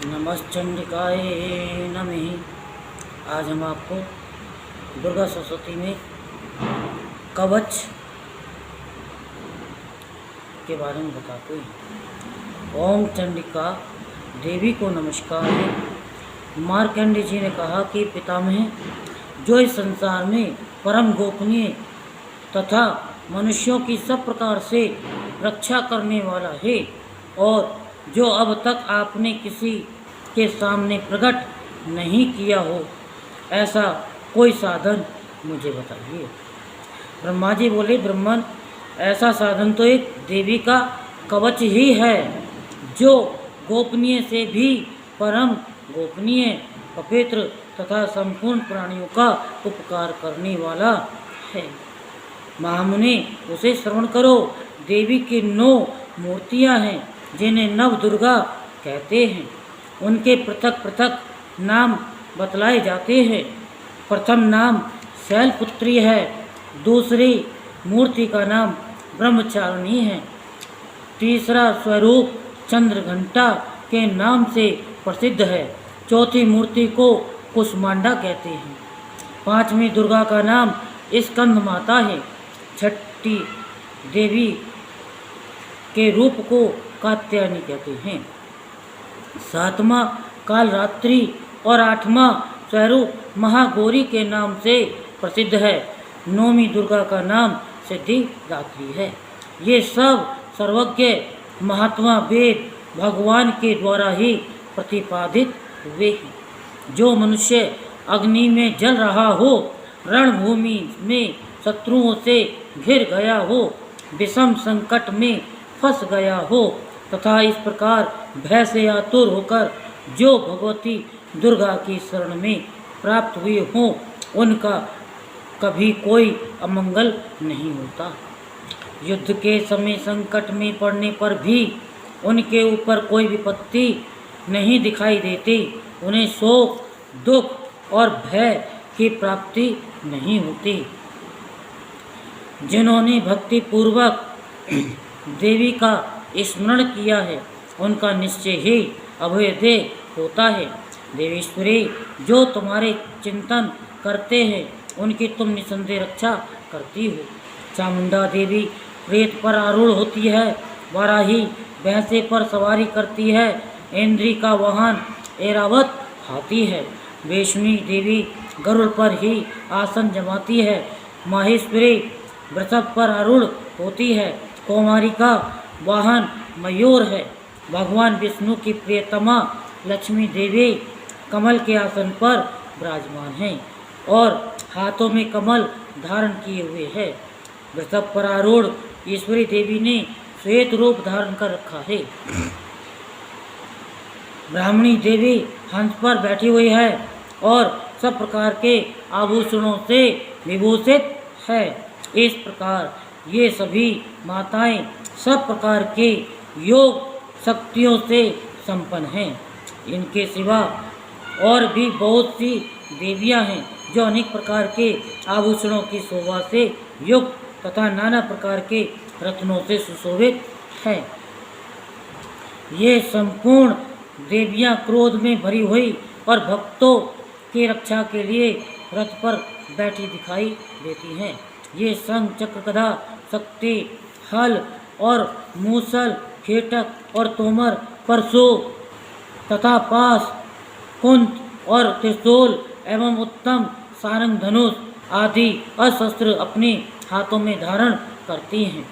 नमश्चंडिकाय नमः। आज हम आपको दुर्गा सरस्वती में कवच के बारे में बताते हैं। ओम चंडिका देवी को नमस्कार है। मार्कंडेय जी ने कहा कि पितामह, जो इस संसार में परम गोपनीय तथा मनुष्यों की सब प्रकार से रक्षा करने वाला है और जो अब तक आपने किसी के सामने प्रकट नहीं किया हो, ऐसा कोई साधन मुझे बताइए। ब्रह्मा जी बोले, ब्रह्मन, ऐसा साधन तो एक देवी का कवच ही है, जो गोपनीय से भी परम गोपनीय, पवित्र तथा संपूर्ण प्राणियों का उपकार करने वाला है। महामुनि, उसे श्रवण करो। देवी की 9 मूर्तियां हैं, जिन्हें नव दुर्गा कहते हैं। उनके पृथक पृथक नाम बतलाए जाते हैं। प्रथम नाम शैलपुत्री है, दूसरी मूर्ति का नाम ब्रह्मचारिणी है, तीसरा स्वरूप चंद्रघंटा के नाम से प्रसिद्ध है, चौथी मूर्ति को कुष्मांडा कहते हैं, पांचवी दुर्गा का नाम स्कंद माता है, छठी देवी के रूप को कात्यायनी कहते हैं, सातवां कालरात्रि और आठवां स्वरूप महागौरी के नाम से प्रसिद्ध है, नौवीं दुर्गा का नाम सिद्धिदात्री है। ये सब सर्वज्ञ महात्मा वेद भगवान के द्वारा ही प्रतिपादित हुए हैं। जो मनुष्य अग्नि में जल रहा हो, रणभूमि में शत्रुओं से घिर गया हो, विषम संकट में फंस गया हो तथा इस प्रकार भय से आतुर होकर जो भगवती दुर्गा की शरण में प्राप्त हुए हों, उनका कभी कोई अमंगल नहीं होता। युद्ध के समय संकट में पड़ने पर भी उनके ऊपर कोई विपत्ति नहीं दिखाई देती। उन्हें शोक, दुख और भय की प्राप्ति नहीं होती। जिन्होंने भक्ति पूर्वक देवी का स्मरण किया है, उनका निश्चय ही अभयोदय होता है। देवेश्वरी, जो तुम्हारे चिंतन करते हैं, उनकी तुम निसंदेह रक्षा करती हो। चामुंडा देवी प्रेत पर आरूढ़ होती है, वाराही भैंसे पर सवारी करती है, इंद्री का वाहन ऐरावत हाथी है, वैष्णवी देवी गरुड़ पर ही आसन जमाती है, माहेश्वरी वृषभ पर आरूढ़ होती है, कौमारी का वाहन मयूर है, भगवान विष्णु की प्रियतमा लक्ष्मी देवी कमल के आसन पर विराजमान हैं और हाथों में कमल धारण किए हुए है। वृषभ पर आरूढ़ ईश्वरी देवी ने श्वेत रूप धारण कर रखा है। ब्राह्मणी देवी हंस पर बैठी हुई है और सब प्रकार के आभूषणों से विभूषित है। इस प्रकार ये सभी माताएं सब प्रकार के योग शक्तियों से संपन्न हैं। इनके सिवा और भी बहुत सी देवियां हैं, जो अनेक प्रकार के आभूषणों की शोभा से युक्त तथा नाना प्रकार के रत्नों से सुशोभित हैं। ये संपूर्ण देवियां क्रोध में भरी हुई और भक्तों की रक्षा के लिए रथ पर बैठी दिखाई देती हैं। ये शंख, चक्र, गदा, शक्ति, हल और मूसल, खेटक और तोमर, परशु तथा पास, कुंत और त्रिशूल एवं उत्तम सारंग, धनुष आदि अस्त्र अपने हाथों में धारण करती हैं।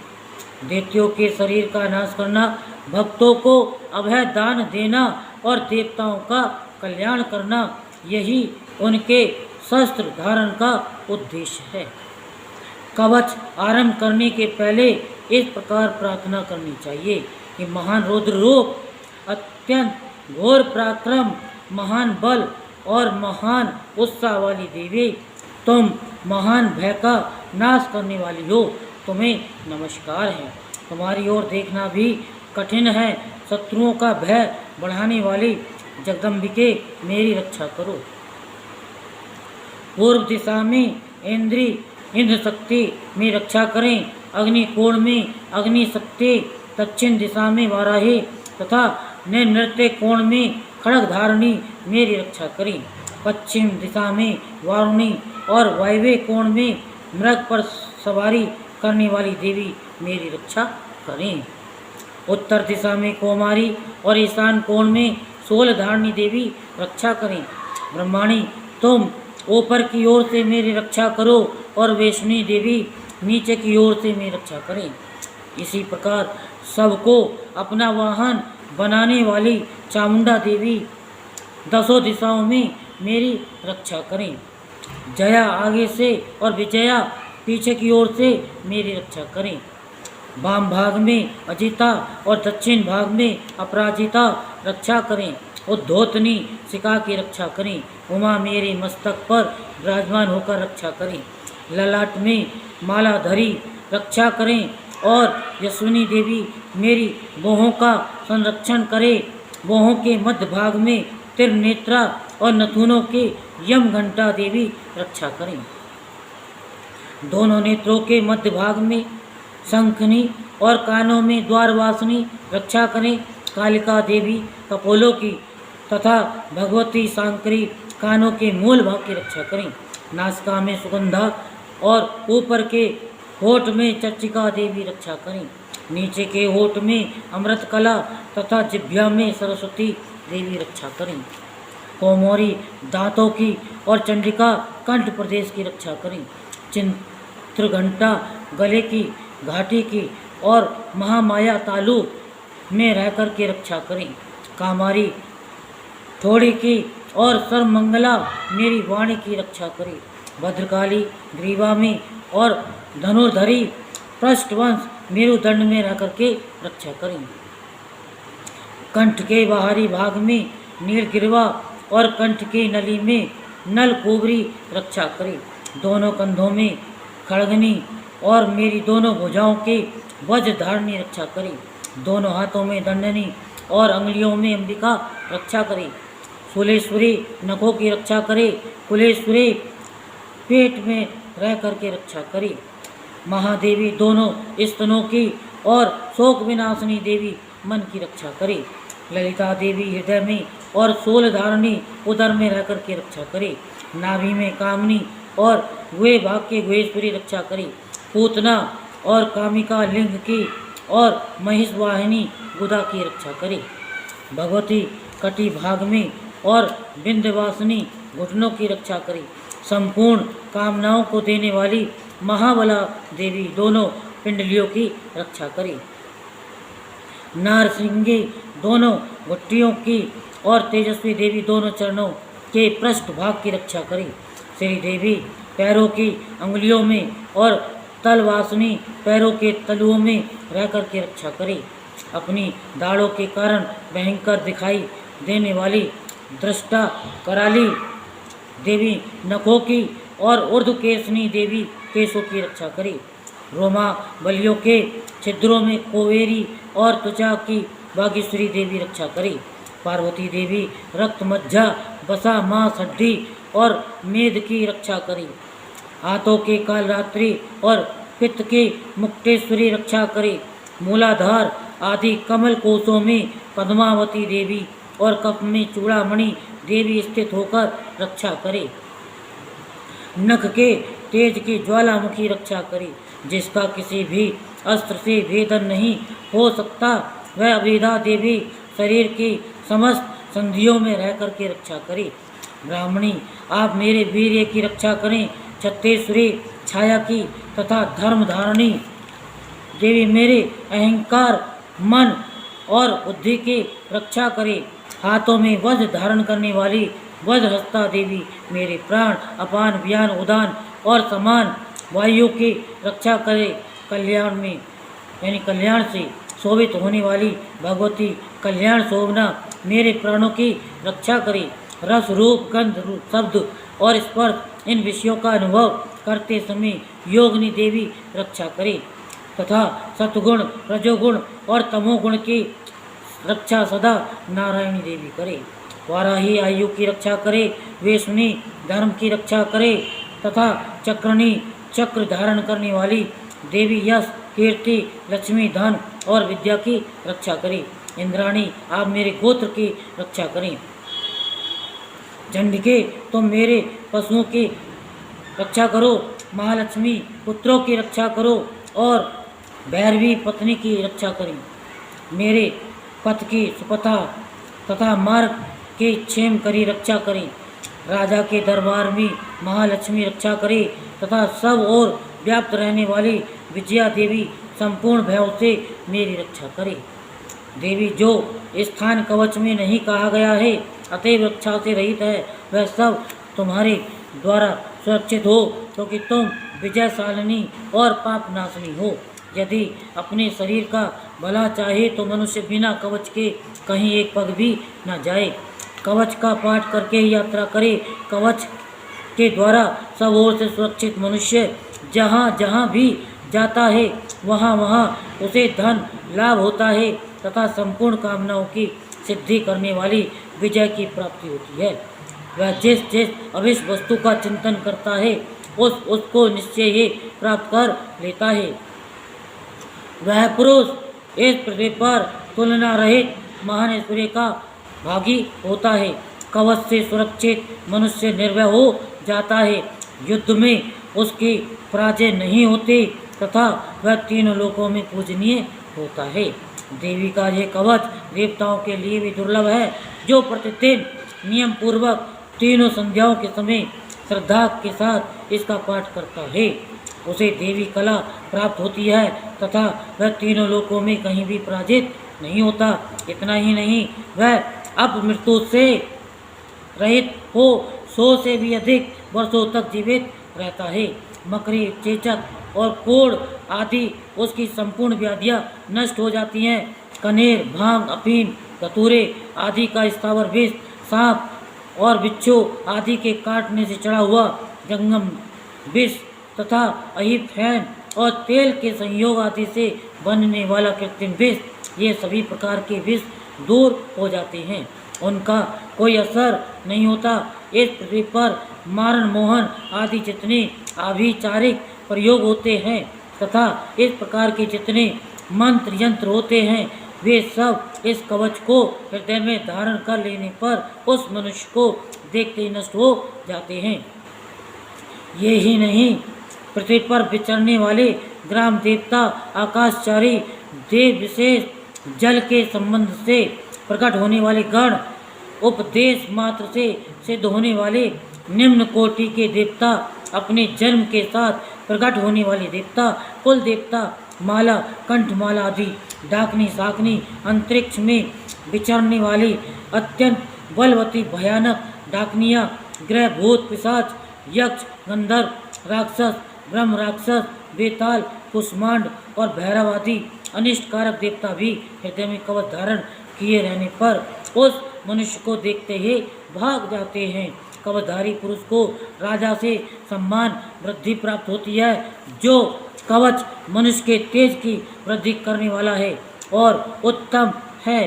दैत्यों के शरीर का नाश करना, भक्तों को अभय दान देना और देवताओं का कल्याण करना, यही उनके शस्त्र धारण का उद्देश्य है। कवच आरंभ करने के पहले इस प्रकार प्रार्थना करनी चाहिए कि महान रौद्र रूप, अत्यंत घोर पराक्रम, महान बल और महान उत्साह वाली देवी, तुम महान भय का नाश करने वाली हो, तुम्हें नमस्कार है। तुम्हारी ओर देखना भी कठिन है। शत्रुओं का भय बढ़ाने वाली जगदम्बिके, मेरी रक्षा करो। पूर्व दिशा में इंद्र शक्ति में रक्षा करें, अग्नि कोण में अग्नि शक्ति, दक्षिण दिशा में वाराही तथा नृत्य कोण में खड़ग धारणी मेरी रक्षा करें। पश्चिम दिशा में वारुणी और वायव्य कोण में मृग पर सवारी करने वाली देवी मेरी रक्षा करें। उत्तर दिशा में कौमारी और ईशान कोण में शूल धारणी देवी रक्षा करें। ब्रह्माणी तुम ऊपर की ओर से मेरी रक्षा करो और वैष्णवी देवी नीचे की ओर से मेरी रक्षा करें। इसी प्रकार सबको अपना वाहन बनाने वाली चामुंडा देवी दसों दिशाओं में मेरी रक्षा करें। जया आगे से और विजया पीछे की ओर से मेरी रक्षा करें। वाम भाग में अजिता और दक्षिण भाग में अपराजिता रक्षा करें। उद्धोतनी शिखा की रक्षा करें। उमा मेरे मस्तक पर विराजमान होकर रक्षा करें। ललाट में मालाधरी रक्षा करें और यशस्विनी देवी मेरी बाहों का संरक्षण करे। बाहों के मध्य भाग में त्रिनेत्रा और नथुनों के यम घंटा देवी रक्षा करें। दोनों नेत्रों के मध्य भाग में शंखनी और कानों में द्वारवासिनी रक्षा करें। कालिका देवी कपोलों की तथा भगवती सांकरी कानों के मूल भाग की रक्षा करें। नासिका में सुगंधा और ऊपर के होठ में चर्चिका देवी रक्षा करें। नीचे के होठ में अमृतकला तथा जिह्वा में सरस्वती देवी रक्षा करें। कौमोरी दांतों की और चंडिका कंठ प्रदेश की रक्षा करें। चित्रघंटा गले की घाटी की और महामाया तालु में रहकर के रक्षा करें। कामारी थोड़ी की और सर्वमंगला मेरी वाणी की रक्षा करे। भद्रकाली ग्रीवा में और धनुर्धरी पृष्ठवंश मेरुदंड में रह करके रक्षा करें। कंठ के बाहरी भाग में नीलगिरवा और कंठ की नली में नलकुबरी रक्षा करे। दोनों कंधों में खड़गनी और मेरी दोनों भुजाओं के वज्र धारणी रक्षा करे। दोनों हाथों में दंडनी और अंगुलियों में अंबिका रक्षा करे। फुलेश्वरी नखों की रक्षा करे। कुलेश्वरी पेट में रह करके रक्षा करे। महादेवी दोनों स्तनों की और शोक विनाशिनी देवी मन की रक्षा करे। ललिता देवी हृदय में और शूल धारणी उदर में रह करके रक्षा करे। नाभि में कामनी और वे भाग के गुहेश्वरी रक्षा करे। पूतना और कामिका लिंग की और महिषवाहिनी गुदा की रक्षा करे। भगवती कटी भाग में और विंध्यवासिनी घुटनों की रक्षा करे। संपूर्ण कामनाओं को देने वाली महाबला देवी दोनों पिंडलियों की रक्षा करे। नारसिंगी दोनों घुट्टियों की और तेजस्वी देवी दोनों चरणों के पृष्ठ भाग की रक्षा करे। श्री देवी पैरों की अंगुलियों में और तलवासनी पैरों के तलुओं में रह कर के रक्षा करे। अपनी दाढ़ों के कारण भयंकर दिखाई देने वाली दृष्टा कराली देवी नखों की और ऊर्ध्वकेशनी देवी केशों की रक्षा करे। रोमा बलियों के छिद्रों में कोवेरी और त्वचा की बागेश्वरी देवी रक्षा करे। पार्वती देवी रक्त मज्जा बसा मांस हड्डी और मेद की रक्षा करे। हाथों के कालरात्रि और पित्त के मुक्तेश्वरी रक्षा करे। मूलाधार आदि कमल कोशों में पद्मावती देवी और कफ में चूड़ामणि देवी स्थित होकर रक्षा करे। नख के तेज की ज्वालामुखी रक्षा करे। जिसका किसी भी अस्त्र से भेदन नहीं हो सकता, वह अभिधा देवी शरीर की समस्त संधियों में रह कर के रक्षा करे। ब्राह्मणी आप मेरे वीर्य की रक्षा करें। छत्तेश्वरी छाया की तथा धर्म धारणी देवी मेरे अहंकार मन और बुद्धि की रक्षा करे। हाथों में वज्र धारण करने वाली वज्रहस्ता देवी मेरे प्राण अपान व्यान उदान और समान वायु की रक्षा करे। कल्याण में यानी कल्याण से शोभित होने वाली भगवती कल्याण शोभना मेरे प्राणों की रक्षा करे। रस रूप गंध रूप शब्द और स्पर्श इन विषयों का अनुभव करते समय योगिनी देवी रक्षा करे तथा सतगुण रजोगुण और तमोगुण की रक्षा सदा नारायणी देवी करे। वाराही आयु की रक्षा करे। वेशुनी धर्म की रक्षा करे तथा चक्रणी चक्र धारण करने वाली देवी यश कीर्ति लक्ष्मी धन और विद्या की रक्षा करे। इंद्राणी आप मेरे गोत्र की रक्षा करें। चंडिके तुम मेरे पशुओं की रक्षा करो। महालक्ष्मी पुत्रों की रक्षा करो और भैरवी पत्नी की रक्षा करें। मेरे पथ की सुपथा तथा मार्ग के क्षेम करी रक्षा करें। राजा के दरबार में महालक्ष्मी रक्षा करे तथा सब और व्याप्त रहने वाली विजया देवी संपूर्ण भयों से मेरी रक्षा करे। देवी जो स्थान कवच में नहीं कहा गया है अतएव रक्षा से रहित है वह सब तुम्हारे द्वारा सुरक्षित हो, क्योंकि तुम विजयशालिनी और पाप नाशनी हो। यदि अपने शरीर का भला चाहे तो मनुष्य बिना कवच के कहीं एक पग भी न जाए। कवच का पाठ करके ही यात्रा करे। कवच के द्वारा सब ओर से सुरक्षित मनुष्य जहाँ जहाँ भी जाता है वहाँ वहाँ उसे धन लाभ होता है तथा संपूर्ण कामनाओं की सिद्धि करने वाली विजय की प्राप्ति होती है। वह जिस जिस अविष्ट वस्तु का चिंतन करता है उसको निश्चय ही प्राप्त कर लेता है। वह पुरुष इस पृथ्वी पर तुलना रहित महान ऐश्वर्य का भागी होता है। कवच से सुरक्षित मनुष्य निर्भय हो जाता है। युद्ध में उसकी पराजय नहीं होती तथा वह तीनों लोकों में पूजनीय होता है। देवी का यह कवच देवताओं के लिए भी दुर्लभ है। जो प्रतिदिन नियम पूर्वक तीनों संध्याओं के समय श्रद्धा के साथ इसका पाठ करता है उसे देवी कला प्राप्त होती है तथा वह तीनों लोकों में कहीं भी पराजित नहीं होता। इतना ही नहीं वह अब मृत्यु से रहित हो 100 से भी अधिक वर्षों तक जीवित रहता है। मकड़ी, चेचक और कोढ़ आदि उसकी संपूर्ण व्याधियाँ नष्ट हो जाती हैं। कनेर, भांग, अफीम, धतूरे आदि का स्थावर विष, सांप और बिच्छू आदि के काटने से चढ़ा हुआ जंगम विष तथा अहिप फैन और तेल के संयोग आदि से बनने वाला कृत्रिम विष, ये सभी प्रकार के विष दूर हो जाते हैं। उनका कोई असर नहीं होता। इस पृथ्वी पर मारण, मोहन आदि जितने आभिचारिक प्रयोग होते हैं तथा इस प्रकार के जितने मंत्र यंत्र होते हैं वे सब इस कवच को हृदय में धारण कर लेने पर उस मनुष्य को देखते ही नष्ट हो जाते हैं। ये ही नहीं, पृथ्वी पर विचरने वाले ग्राम देवता, आकाशचारी देव, विशेष जल के संबंध से प्रकट होने वाले गण, उपदेश मात्र से सिद्ध होने वाले निम्न कोटि के देवता, अपने जन्म के साथ प्रकट होने वाले देवता, कुल देवता, माला, कंठमाला आदि, डाकनी, शाकनी, अंतरिक्ष में विचरने वाली अत्यंत बलवती भयानक डाकनियाँ, ग्रह, भूत, पिशाच, यक्ष, गंधर्व, राक्षस, ब्रह्म राक्षस, बेताल, कुष्मांड और भैरव आदि अनिष्टकारक देवता भी हृदय में कवच धारण किए रहने पर उस मनुष्य को देखते ही भाग जाते हैं। कवचधारी पुरुष को राजा से सम्मान वृद्धि प्राप्त होती है। जो कवच मनुष्य के तेज की वृद्धि करने वाला है और उत्तम है।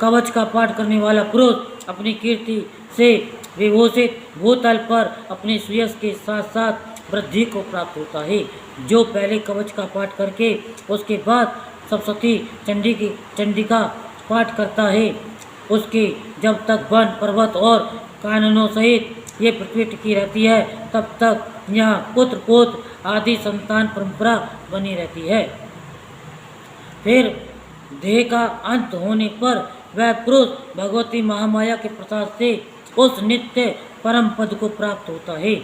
कवच का पाठ करने वाला पुरुष अपनी कीर्ति से विभूषित भूतल पर अपने सुयश के साथ साथ वृद्धि को प्राप्त होता है। जो पहले कवच का पाठ करके उसके बाद सप्तशती चंडी का पाठ करता है उसके जब तक वन, पर्वत और काननों सहित ये पृथ्वी टिकी रहती है तब तक यहाँ पुत्र पौत्र आदि संतान परंपरा बनी रहती है। फिर देह का अंत होने पर वह पुरुष भगवती महामाया के प्रसाद से उस नित्य परम पद को प्राप्त होता है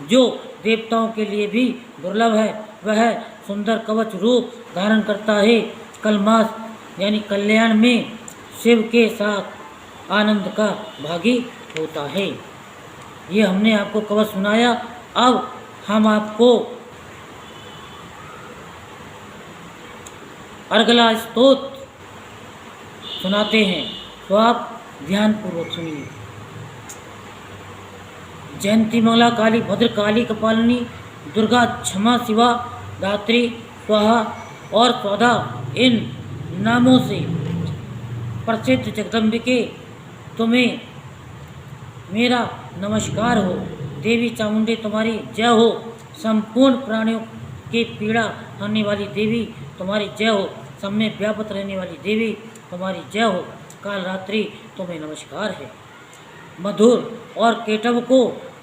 जो देवताओं के लिए भी दुर्लभ है। वह सुंदर कवच रूप धारण करता है। कलमास यानी कल्याण में शिव के साथ आनंद का भागी होता है। ये हमने आपको कवच सुनाया। अब हम आपको अर्गला स्तोत्र सुनाते हैं, तो आप ध्यान पूर्वक सुनिए। जयंती मंगला काली, भद्र काली, कपालिनी, दुर्गा, क्षमा, शिवा, दात्री, स्वाहा और स्वधा इन नामों से प्रसिद्ध जगदम्बिके तुम्हें मेरा नमस्कार हो। देवी चामुंडे तुम्हारी जय हो। संपूर्ण प्राणियों की पीड़ा हरने वाली देवी तुम्हारी जय हो। सब में व्यापत रहने वाली देवी तुम्हारी जय हो। काल रात्रि तुम्हें नमस्कार है। मधुर और केटव को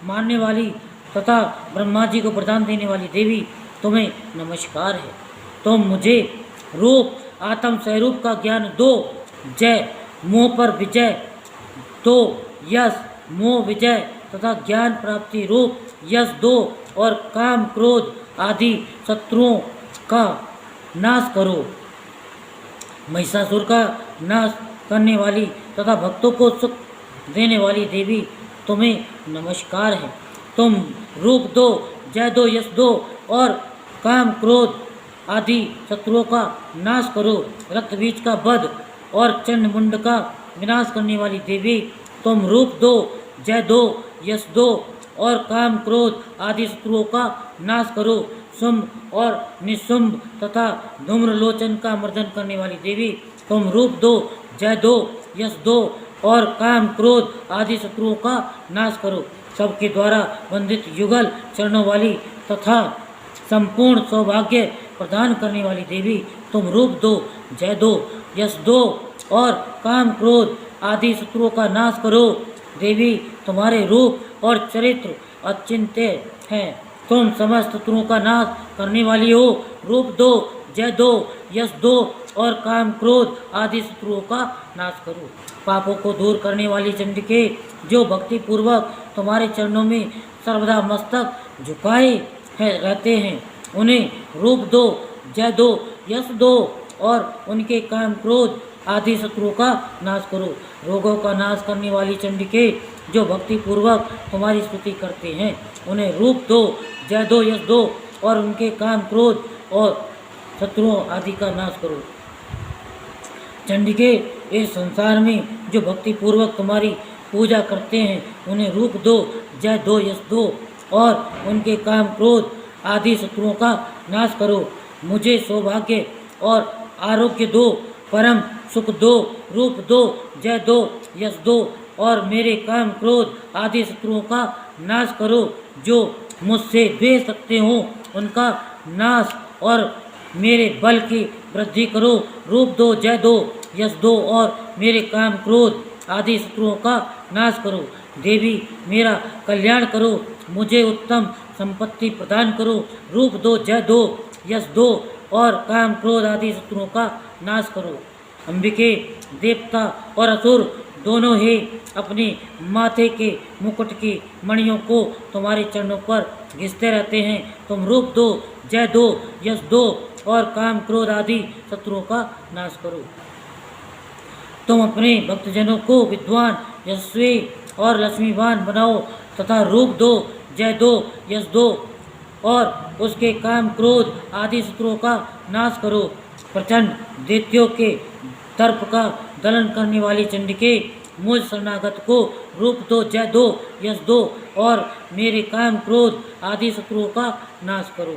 मारने वाली तथा ब्रह्मा जी को वरदान देने वाली देवी तुम्हें नमस्कार है। तुम मुझे रूप आत्म स्वरूप का ज्ञान दो। जय मोह पर विजय दो। यश मोह विजय तथा ज्ञान प्राप्ति रूप यश दो और काम क्रोध आदि शत्रुओं का नाश करो। महिषासुर का नाश करने वाली तथा भक्तों को सुख देने वाली देवी तुम्हें नमस्कार है। तुम रूप दो, जय दो, यश दो और काम क्रोध आदि शत्रुओं का नाश करो। रक्त बीज का वध और चंड मुंड का विनाश करने वाली देवी तुम रूप दो, जय दो, यश दो और काम क्रोध आदि शत्रुओं का नाश करो। शुंभ और निशुंभ तथा धूम्रलोचन का मर्दन करने वाली देवी तुम रूप दो, जय दो, यश दो और काम क्रोध आदि शत्रुओं का नाश करो। सबके द्वारा वंदित युगल चरणों वाली तथा संपूर्ण सौभाग्य प्रदान करने वाली देवी तुम रूप दो, जय दो, यश दो और काम क्रोध आदि शत्रुओं का नाश करो। देवी तुम्हारे रूप और चरित्र अचिंत्य हैं। तुम समस्त शत्रुओं का नाश करने वाली हो। रूप दो, जय दो, यश दो और काम क्रोध आदि शत्रुओं का नाश करो। पापों को दूर करने वाली चंडिके जो भक्ति पूर्वक तुम्हारे चरणों में सर्वदा मस्तक झुकाए रहते हैं, उन्हें रूप दो, जय दो, यश दो और उनके काम क्रोध आदि शत्रुओं का नाश करो। रोगों का नाश करने वाली चंडिके जो भक्ति पूर्वक तुम्हारी स्तुति करते हैं, उन्हें रूप दो, जय दो, यश दो और उनके काम क्रोध और शत्रुओं आदि का नाश करो। चंडिके इस संसार में जो भक्ति पूर्वक तुम्हारी पूजा करते हैं, उन्हें रूप दो, जय दो, यश दो और उनके काम क्रोध आदि शत्रुओं का नाश करो। मुझे सौभाग्य और आरोग्य दो, परम सुख दो, रूप दो, जय दो, यश दो और मेरे काम क्रोध आदि शत्रुओं का नाश करो। जो मुझसे द्वेष रखते हो उनका नाश और मेरे बल की वृद्धि करो। रूप दो, जय दो, यश दो और मेरे काम क्रोध आदि शत्रुओं का नाश करो। देवी मेरा कल्याण करो, मुझे उत्तम संपत्ति प्रदान करो। रूप दो, जय दो, यश दो और काम क्रोध आदि शत्रुओं का नाश करो। अंबिके देवता और असुर दोनों ही अपने माथे के मुकुट की मणियों को तुम्हारे चरणों पर घिसते रहते हैं। तुम रूप दो, जय दो, यश दो और काम क्रोध आदि शत्रुओं का नाश करो। तुम अपने भक्तजनों को विद्वान, यशस्वी और लक्ष्मीवान बनाओ तथा रूप दो, जय दो, यश दो और उसके काम क्रोध आदि शत्रुओं का नाश करो। प्रचंड दैत्यों के दर्प का दलन करने वाली चंडिके मुझ शरणागत को रूप दो, जय दो, यश दो और मेरे काम क्रोध आदि शत्रुओं का नाश करो।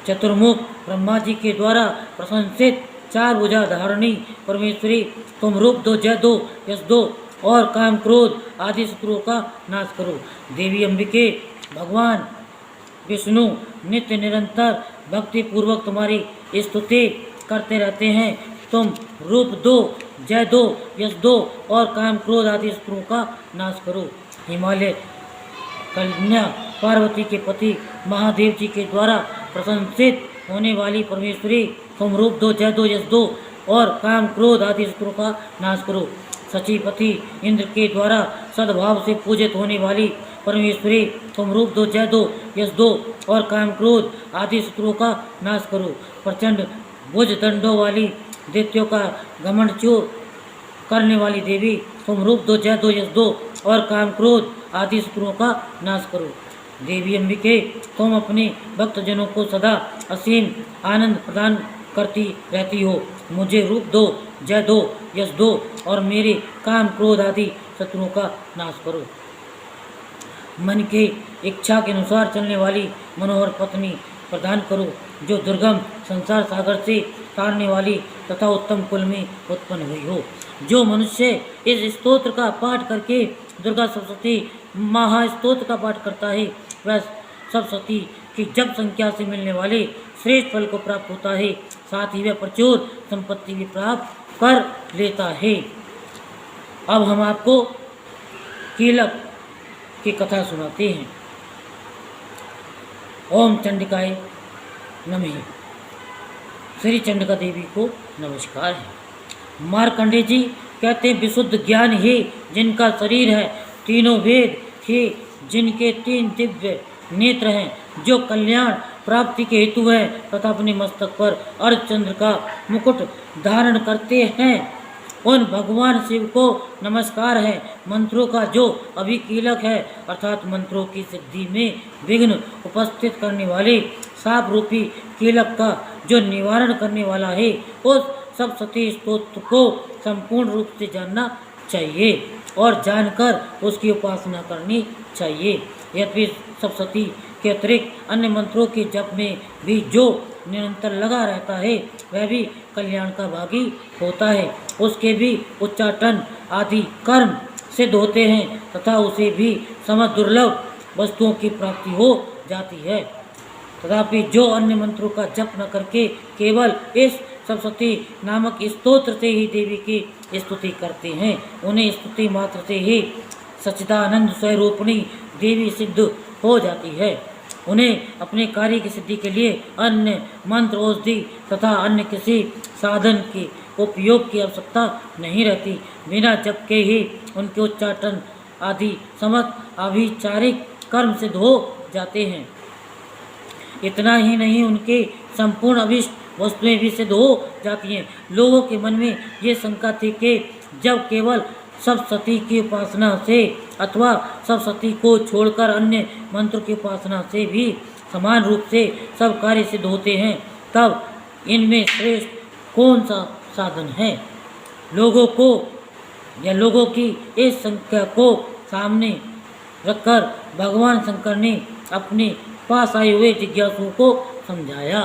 चतुर्मुख ब्रह्मा जी के द्वारा प्रशंसित चार भुजा धारणी परमेश्वरी तुम रूप दो, जय दो, यश दो और काम क्रोध आदि शत्रुओं का नाश करो। देवी अंबिके भगवान विष्णु नित्य निरंतर भक्ति पूर्वक तुम्हारी स्तुति करते रहते हैं। तुम रूप दो, जय दो, यश दो और काम क्रोध आदि शत्रुओं का नाश करो। हिमालय कन्या पार्वती के पति महादेव जी के द्वारा प्रशंसित होने वाली परमेश्वरी तुम रूप दो, जय दो, यश दो और काम क्रोध आदि शत्रुओं का नाश करो। सचीपति इंद्र के द्वारा सद्भाव से पूजित होने वाली परमेश्वरी तुम रूप दो, जय दो, यश दो और काम क्रोध आदि शत्रुओं का नाश करो। प्रचंड भुज दंडों वाली दैत्यों का घमंड चूर करने वाली देवी तुम रूप दो, जय दो, यश दो और काम क्रोध आदि शत्रुओं का नाश करो। देवी अंबिके तुम अपने भक्तजनों को सदा असीम आनंद प्रदान करती रहती हो। मुझे रूप दो, जय दो, यश दो और मेरे काम क्रोध आदि शत्रुओं का नाश करो। मन के इच्छा के अनुसार चलने वाली मनोहर पत्नी प्रदान करो, जो दुर्गम संसार सागर से तारने वाली तथा उत्तम कुल में उत्पन्न हुई हो। जो मनुष्य इस स्तोत्र का पाठ करके दुर्गा सप्तशती महास्तोत्र का पाठ करता है, वह सप्तशती की जप संख्या से मिलने वाले श्रेष्ठ फल को प्राप्त होता है, साथ ही वह प्रचुर संपत्ति भी प्राप्त कर लेता है। अब हम आपको कीलक की कथा सुनाते हैं। ओम चंडिकाय नमः। श्री चंडिका देवी को नमस्कार है। मार्कंडेय जी कहते हैं, विशुद्ध ज्ञान ही जिनका शरीर है, तीनों वेद ही जिनके 3 दिव्य नेत्र हैं, जो कल्याण प्राप्ति के हेतु है तथा अपने मस्तक पर अर्धचंद्र का मुकुट धारण करते हैं, उन भगवान शिव को नमस्कार है। मंत्रों का जो अभी कीलक है, अर्थात मंत्रों की सिद्धि में विघ्न उपस्थित करने वाले साप रूपी कीलक का जो निवारण करने वाला है, उस सप्तशती स्तोत्र को संपूर्ण रूप से जानना चाहिए और जानकर उसकी उपासना करनी चाहिए। यद्यपि सप्तशती के अतिरिक्त अन्य मंत्रों के जप में भी जो निरंतर लगा रहता है, वह भी कल्याण का भागी होता है। उसके भी उच्चाटन आदि कर्म सिद्ध होते हैं तथा उसे भी समझ दुर्लभ वस्तुओं की प्राप्ति हो जाती है। तथापि जो अन्य मंत्रों का जप न करके केवल इस सप्तशती नामक स्तोत्र से ही देवी की स्तुति करते हैं, उन्हें स्तुति मात्र से ही सच्चिदानंद स्वरूपिणी देवी सिद्ध हो जाती है। उन्हें अपने कार्य की सिद्धि के लिए अन्य मंत्र, औषधि तथा अन्य किसी साधन के उपयोग की आवश्यकता नहीं रहती। बिना जप के ही उनके उच्चाटन आदि समस्त अभिचारिक कर्म सिद्ध हो जाते हैं। इतना ही नहीं, उनके संपूर्ण अभिष्ट वस्तुएं भी सिद्ध हो जाती हैं। लोगों के मन में ये शंका थी कि जब केवल सप्तशती की उपासना से अथवा सप्तशती को छोड़कर अन्य मंत्र की उपासना से भी समान रूप से सब कार्य सिद्ध होते हैं, तब इनमें श्रेष्ठ कौन सा साधन है। लोगों की इस संख्या को सामने रखकर भगवान शंकर ने अपने पास आए हुए जिज्ञासुओं को समझाया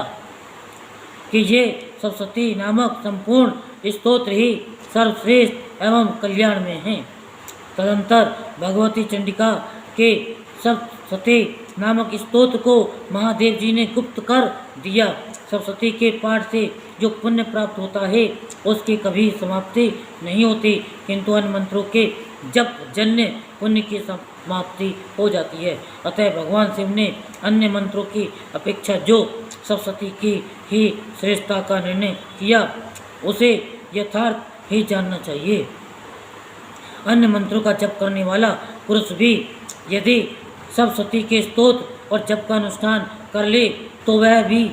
कि ये सप्तशती नामक संपूर्ण स्तोत्र ही सर्वश्रेष्ठ एवं कल्याण में हैं। तदंतर भगवती चंडिका के सप्तशती नामक स्तोत्र को महादेव जी ने गुप्त कर दिया। सप्तशती के पाठ से जो पुण्य प्राप्त होता है, उसकी कभी समाप्ति नहीं होती, किंतु अन्य मंत्रों के जप जन्य पुण्य की समाप्ति हो जाती है। अतः भगवान शिव ने अन्य मंत्रों की अपेक्षा जो सप्तशती की ही श्रेष्ठता का निर्णय किया, उसे यथार्थ ही जानना चाहिए। अन्य मंत्रों का जप करने वाला पुरुष भी यदि सप्तशती के स्तोत्र और जप का अनुष्ठान कर ले, तो वह भी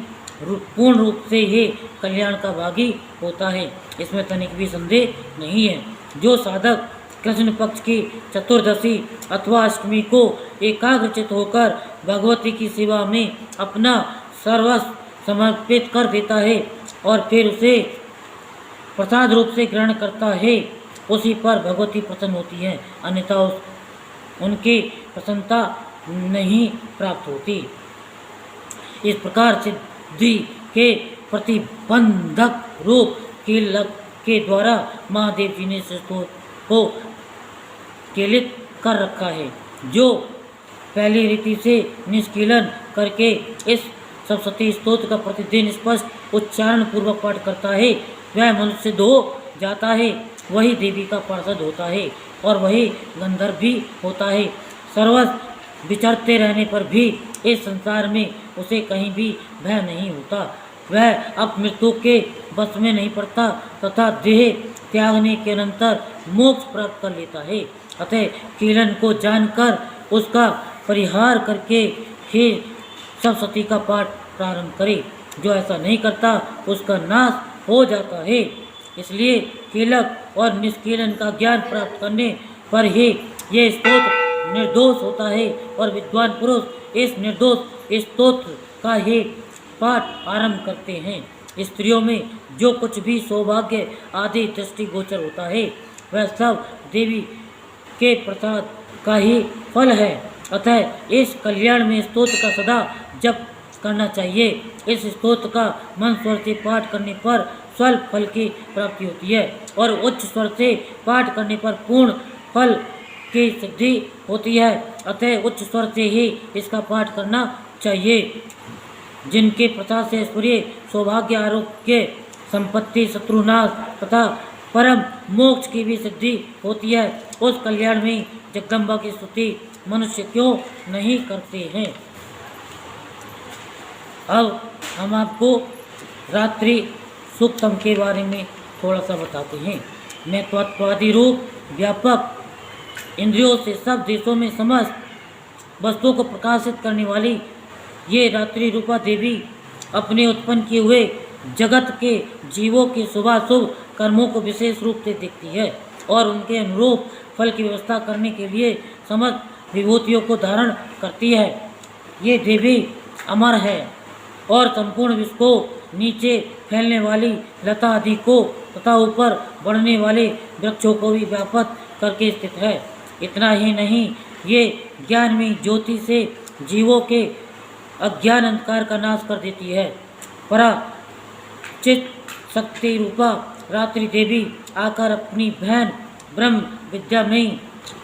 पूर्ण रूप से ही कल्याण का भागी होता है। इसमें तनिक भी संदेह नहीं है। जो साधक कृष्ण पक्ष की चतुर्दशी अथवा अष्टमी को एकाग्रचित होकर भगवती की सेवा में अपना सर्वस्व समर्पित कर देता है और फिर उसे प्रसाद रूप से ग्रहण करता है, उसी पर भगवती प्रसन्न होती है, अन्यथा उनकी प्रसन्नता नहीं प्राप्त होती। इस प्रकार सिद्धि के प्रतिबंधक रूप कीलक के द्वारा महादेव जी ने स्तोत्र को कीलित कर रखा है। जो पहली रीति से निष्कीलन करके इस सप्तशती स्तोत्र का प्रतिदिन स्पष्ट उच्चारण पूर्वक पाठ करता है, वह मनुष्य हो जाता है, वही देवी का पार्षद होता है और वही गंधर्व भी होता है। सर्वस्व विचरते रहने पर भी इस संसार में उसे कहीं भी भय नहीं होता। वह अब मृत्यु के बस में नहीं पड़ता तथा देह त्यागने के अनंतर मोक्ष प्राप्त कर लेता है। अतः कीलन को जानकर उसका परिहार करके ही सप्तशती का पाठ प्रारंभ करे। जो ऐसा नहीं करता उसका नाश हो जाता है। इसलिए कीलक और निष्कीलन का ज्ञान प्राप्त करने पर ही ये स्तोत्र निर्दोष होता है और विद्वान पुरुष इस निर्दोष स्तोत्र का ही पाठ आरंभ करते हैं। स्त्रियों में जो कुछ भी सौभाग्य आदि दृष्टिगोचर होता है, वह सब देवी के प्रसाद का ही फल है। अतः इस कल्याण में स्तोत्र का सदा जप करना चाहिए। इस स्तोत्र का मन स्वर से पाठ करने पर स्वल्प फल की प्राप्ति होती है और उच्च स्वर से पाठ करने पर पूर्ण फल की सिद्धि होती है। अतः उच्च स्वर से ही इसका पाठ करना चाहिए। जिनके प्रसाद से ऐश्वर्य, सौभाग्य, आरोग्य, संपत्ति, शत्रुनाश तथा परम मोक्ष की भी सिद्धि होती है, उस कल्याण में जगदम्बा की स्तुति मनुष्य क्यों नहीं करते हैं। अब हम आपको रात्रि सूक्तम के बारे में थोड़ा सा बताते हैं। मैं तत्वादि रूप व्यापक इंद्रियों से सब देशों में समस्त वस्तुओं को प्रकाशित करने वाली ये रात्रि रूपा देवी अपने उत्पन्न किए हुए जगत के जीवों के शुभाशुभ कर्मों को विशेष रूप से देखती है और उनके अनुरूप फल की व्यवस्था करने के लिए समस्त विभूतियों को धारण करती है। ये देवी अमर है और संपूर्ण विश्व को नीचे फैलने वाली लता आदि को तथा ऊपर बढ़ने वाले वृक्षों को भी व्यापक करके स्थित है। इतना ही नहीं, ये ज्ञान में ज्योति से जीवों के अज्ञान अंधकार का नाश कर देती है। परा चित शक्ति रूपा रात्रि देवी आकर अपनी बहन ब्रह्म विद्या में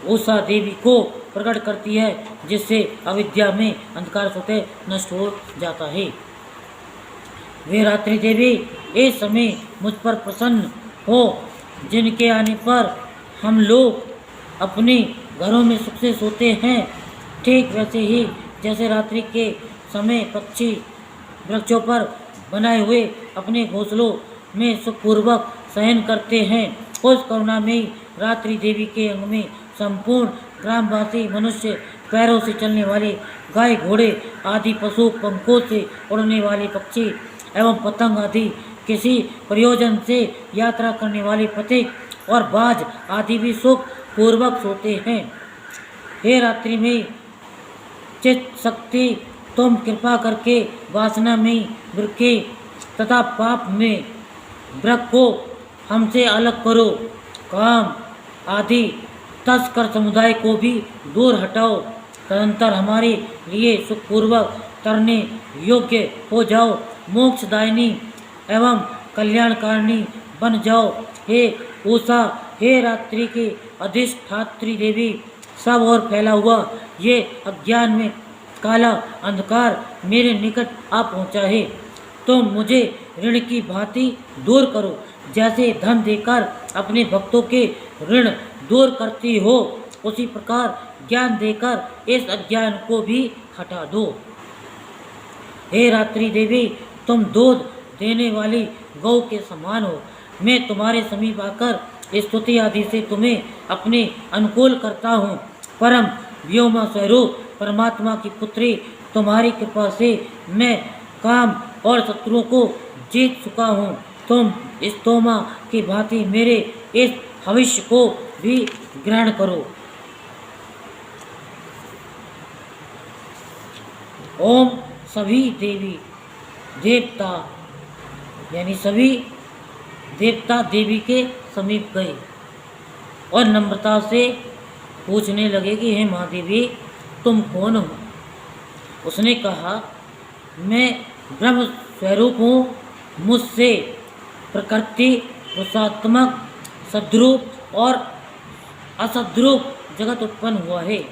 उषा देवी को प्रकट करती है, जिससे अविद्या में अंधकार स्वतः नष्ट हो जाता है। वे रात्रि देवी इस समय मुझ पर प्रसन्न हो, जिनके आने पर हम लोग अपने घरों में सुख से सोते हैं। ठीक वैसे ही जैसे रात्रि के समय पक्षी वृक्षों पर बनाए हुए अपने घोंसलों में सुखपूर्वक शयन करते हैं, उस करुणा में रात्रि देवी के अंग में संपूर्ण ग्रामवासी मनुष्य, पैरों से चलने वाले गाय घोड़े आदि पशु, पंखों से उड़ने वाले पक्षी एवं पतंग आदि, किसी प्रयोजन से यात्रा करने वाले पथिक और बाज आदि भी सुख पूर्वक सोते हैं। हे रात्रि में चित शक्ति, तुम कृपा करके वासना में वृक्के तथा पाप में वृक्ष को हमसे अलग करो। काम आदि तस्कर समुदाय को भी दूर हटाओ। तदंतर हमारे लिए सुखपूर्वक तरने योग्य हो जाओ। मोक्षदायिनी एवं कल्याणकारिणी बन जाओ। हे उषा, हे रात्रि की अधिष्ठात्री देवी, सब ओर फैला हुआ ये अज्ञान में काला अंधकार मेरे निकट आ पहुँचा है। तुम मुझे ऋण की भांति दूर करो, जैसे धन देकर अपने भक्तों के ऋण दूर करती हो, उसी प्रकार ज्ञान देकर इस अज्ञान को भी हटा दो। हे रात्रि देवी, तुम दूध देने वाली गौ के समान हो। मैं तुम्हारे समीप आकर स्तुति आदि से तुम्हें अपने अनुकूल करता हूँ। परम व्योम स्वरूप परमात्मा की पुत्री, तुम्हारी कृपा से मैं काम और शत्रुओं को जीत चुका हूँ। तुम इस तोमा की भांति मेरे इस भविष्य को भी ग्रहण करो। ओम सभी देवी देवता यानी सभी देवता देवी के समीप गए और नम्रता से पूछने लगे कि हे महादेवी, तुम कौन हो। उसने कहा, मैं ब्रह्म स्वरूप हूँ। मुझसे प्रकृति, पुरुषात्मक, सद्रूप और असद्रूप जगत उत्पन्न हुआ है।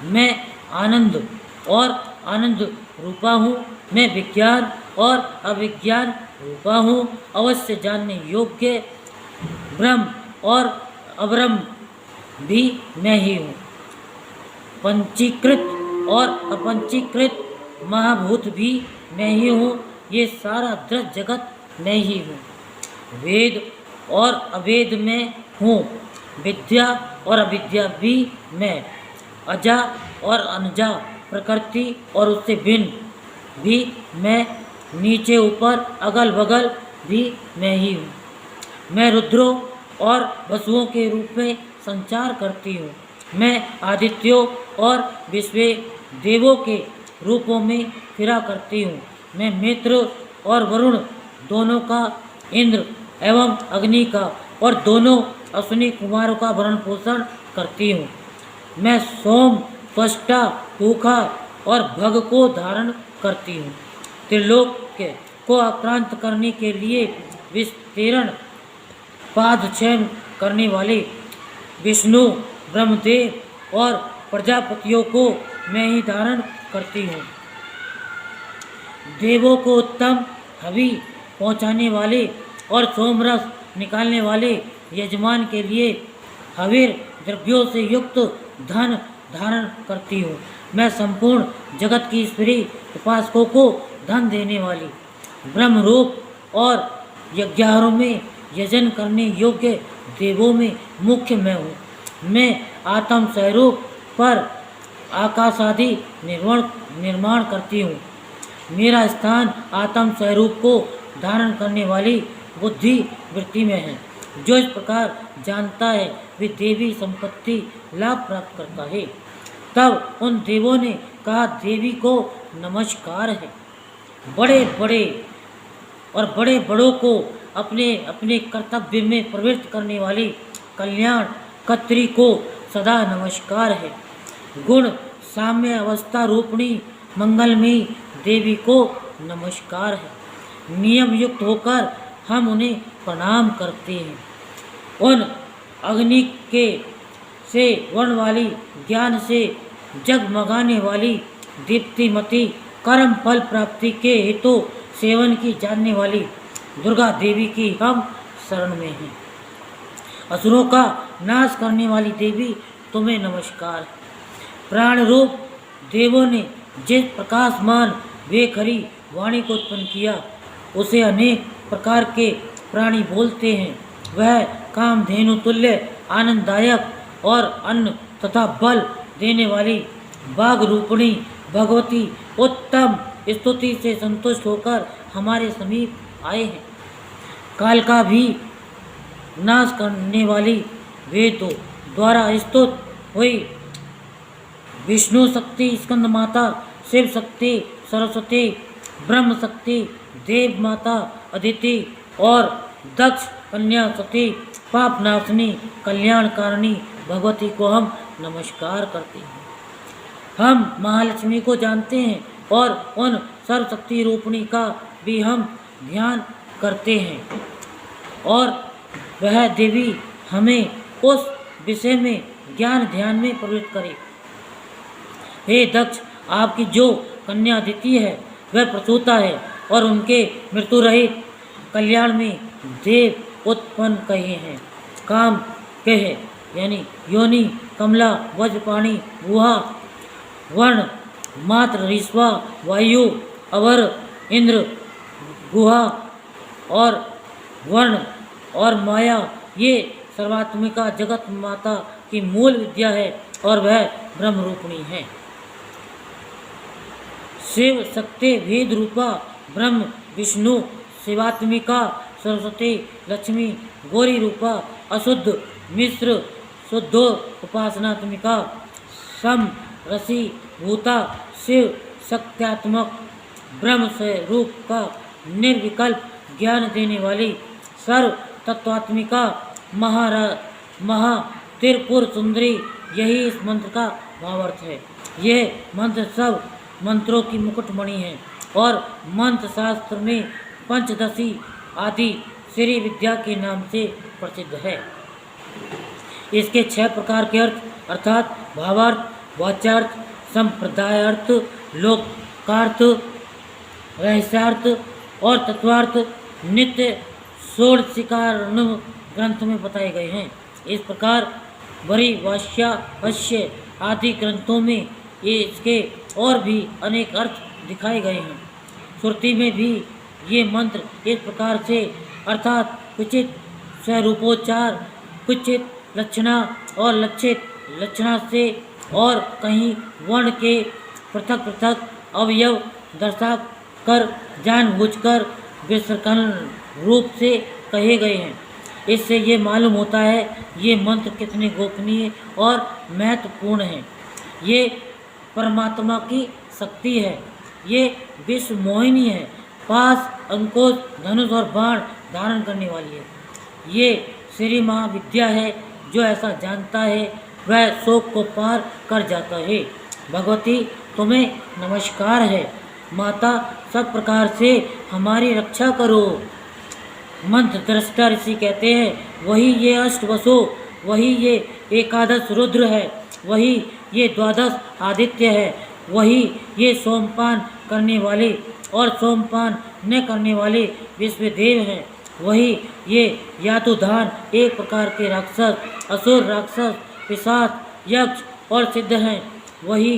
मैं आनंद और आनंद रूपा हूँ। मैं विज्ञान और अविज्ञान रूपा हूँ। अवश्य जानने योग्य ब्रह्म और अब्रह्म भी मैं ही हूँ। पंचीकृत और अपंचीकृत महाभूत भी मैं ही हूँ। ये सारा दृश्य जगत मैं ही हूँ। वेद और अवेद में हूँ। विद्या और अविद्या भी मैं। अजा और अनजा, प्रकृति और उससे भिन्न भी मैं। नीचे ऊपर अगल बगल भी मैं ही हूँ। मैं रुद्रों और वसुओं के रूप में संचार करती हूँ। मैं आदित्यों और विश्व देवों के रूपों में फिरा करती हूँ। मैं मित्र और वरुण दोनों का, इंद्र एवं अग्नि का और दोनों अश्विनी कुमारों का भरण पोषण करती हूँ। मैं सोम, त्वष्टा, पूखा और भग को धारण करती हूँ। त्रिलोक को आक्रांत करने के लिए विस्तीर्ण पादक्षेप करने वाले विष्णु, ब्रह्मदेव और प्रजापतियों को मैं ही धारण करती हूँ। देवों को उत्तम हवि पहुँचाने वाले और सोमरस निकालने वाले यजमान के लिए हवीर द्रव्यों से युक्त धन धारण करती हूँ। मैं संपूर्ण जगत की स्त्री उपासकों को धन देने वाली ब्रह्मरूप और यज्ञारों में यजन करने योग्य देवों में मुख्य मैं हूँ। मैं आत्म स्वरूप पर आकाश आदि निर्माण करती हूँ। मेरा स्थान आत्म स्वरूप को धारण करने वाली बुद्धि वृत्ति में है। जो इस प्रकार जानता है वे देवी संपत्ति लाभ प्राप्त करता है। तब उन देवों ने कहा, देवी को नमस्कार है। बड़े बड़ों को अपने अपने कर्तव्य में प्रवृत्त करने वाली कल्याण कत्री को सदा नमस्कार है। गुण साम्य अवस्था रूपणी मंगलमयी देवी को नमस्कार है। नियम युक्त होकर हम उन्हें प्रणाम करते हैं। उन अग्नि के से वर्ण वाली ज्ञान से जगमगाने वाली दीप्तिमती कर्म फल प्राप्ति के हेतु सेवन की जानने वाली दुर्गा देवी की हम शरण में हैं। असुरों का नाश करने वाली देवी तुम्हें नमस्कार। प्राण रूप देवों ने जिस प्रकाशमान बेखरी वाणी को उत्पन्न किया उसे अनेक प्रकार के प्राणी बोलते हैं। वह कामधेनु तुल्य आनंददायक और अन्न तथा बल देने वाली बाघ रूपणी भगवती उत्तम स्तुति से संतुष्ट होकर हमारे समीप आए हैं। काल का भी नाश करने वाली वेदों द्वारा स्तुत हुई विष्णु शक्ति, स्कंद माता, शिव शक्ति, सरस्वती, ब्रह्म शक्ति, देव माता अदिति और दक्ष कन्या सती पाप नाशनी कल्याणकारिणी भगवती को हम नमस्कार करते हैं। हम महालक्ष्मी को जानते हैं और उन सर्वशक्ति रूपणी का भी हम ध्यान करते हैं और वह देवी हमें उस विषय में ज्ञान ध्यान में प्रवृत्त करे। हे दक्ष, आपकी जो कन्या अदिति है वह प्रसूता है और उनके मृत्यु रहित कल्याण में देव उत्पन्न कहे हैं। काम कहे यानी योनि, कमला, वज्रपाणी, गुहा, वर्ण, मात्र, ऋष्वा, वायु, अवर, इंद्र, गुहा और वर्ण और माया ये सर्वात्मिका जगत माता की मूल विद्या है और वह ब्रह्म रूपिणी है। शिव शक्ति भेद रूपा ब्रह्म विष्णु शिवात्मिका सरस्वती लक्ष्मी गौरी रूपा अशुद्ध मिश्र शुद्धो उपासनात्मिका सम रसी भूता शिव शक्त्यात्मक ब्रह्म स्वरूप का निर्विकल्प ज्ञान देने वाली सर्व तत्वात्मिका महा त्रिपुर सुंदरी, यही इस मंत्र का भावार्थ है। यह मंत्र सब मंत्रों की मुकुटमणि है और मंत्र शास्त्र में पंचदशी आदि श्री विद्या के नाम से प्रसिद्ध है। इसके 6 प्रकार के अर्थ अर्थात भावार्थ, वाच्यार्थ, संप्रदायार्थ, लोकार्थ, रहस्यार्थ और तत्वार्थ नित्य षोडशिकारण ग्रंथ में बताए गए हैं। इस प्रकार वरिवाश्य आदि ग्रंथों में इसके और भी अनेक अर्थ दिखाए गए हैं। श्रुति में भी ये मंत्र इस प्रकार से अर्थात कुचित स्वरूपोच्चार, कुचित लक्षणा और लक्षित लक्षणा से और कहीं वर्ण के पृथक पृथक अवयव दर्शा कर जानबूझकर विसर्जन रूप से कहे गए हैं। इससे ये मालूम होता है ये मंत्र कितने गोपनीय और महत्वपूर्ण हैं। ये परमात्मा की शक्ति है। ये विश्व मोहिनी है। पास, अंकुश, धनुष और बाण धारण करने वाली है। ये श्री महाविद्या है। जो ऐसा जानता है वह शोक को पार कर जाता है। भगवती तुम्हें नमस्कार है। माता सब प्रकार से हमारी रक्षा करो। मंत्र दृष्टा ऋषि कहते हैं वही ये अष्टवसु, वही ये एकादश रुद्र है, वही ये द्वादश आदित्य है, वही ये सोमपान करने वाले और सोमपान न करने वाले विश्वदेव हैं। वही ये यातुधान एक प्रकार के राक्षस, असुर, राक्षस, पिशाच, यक्ष और सिद्ध हैं। वही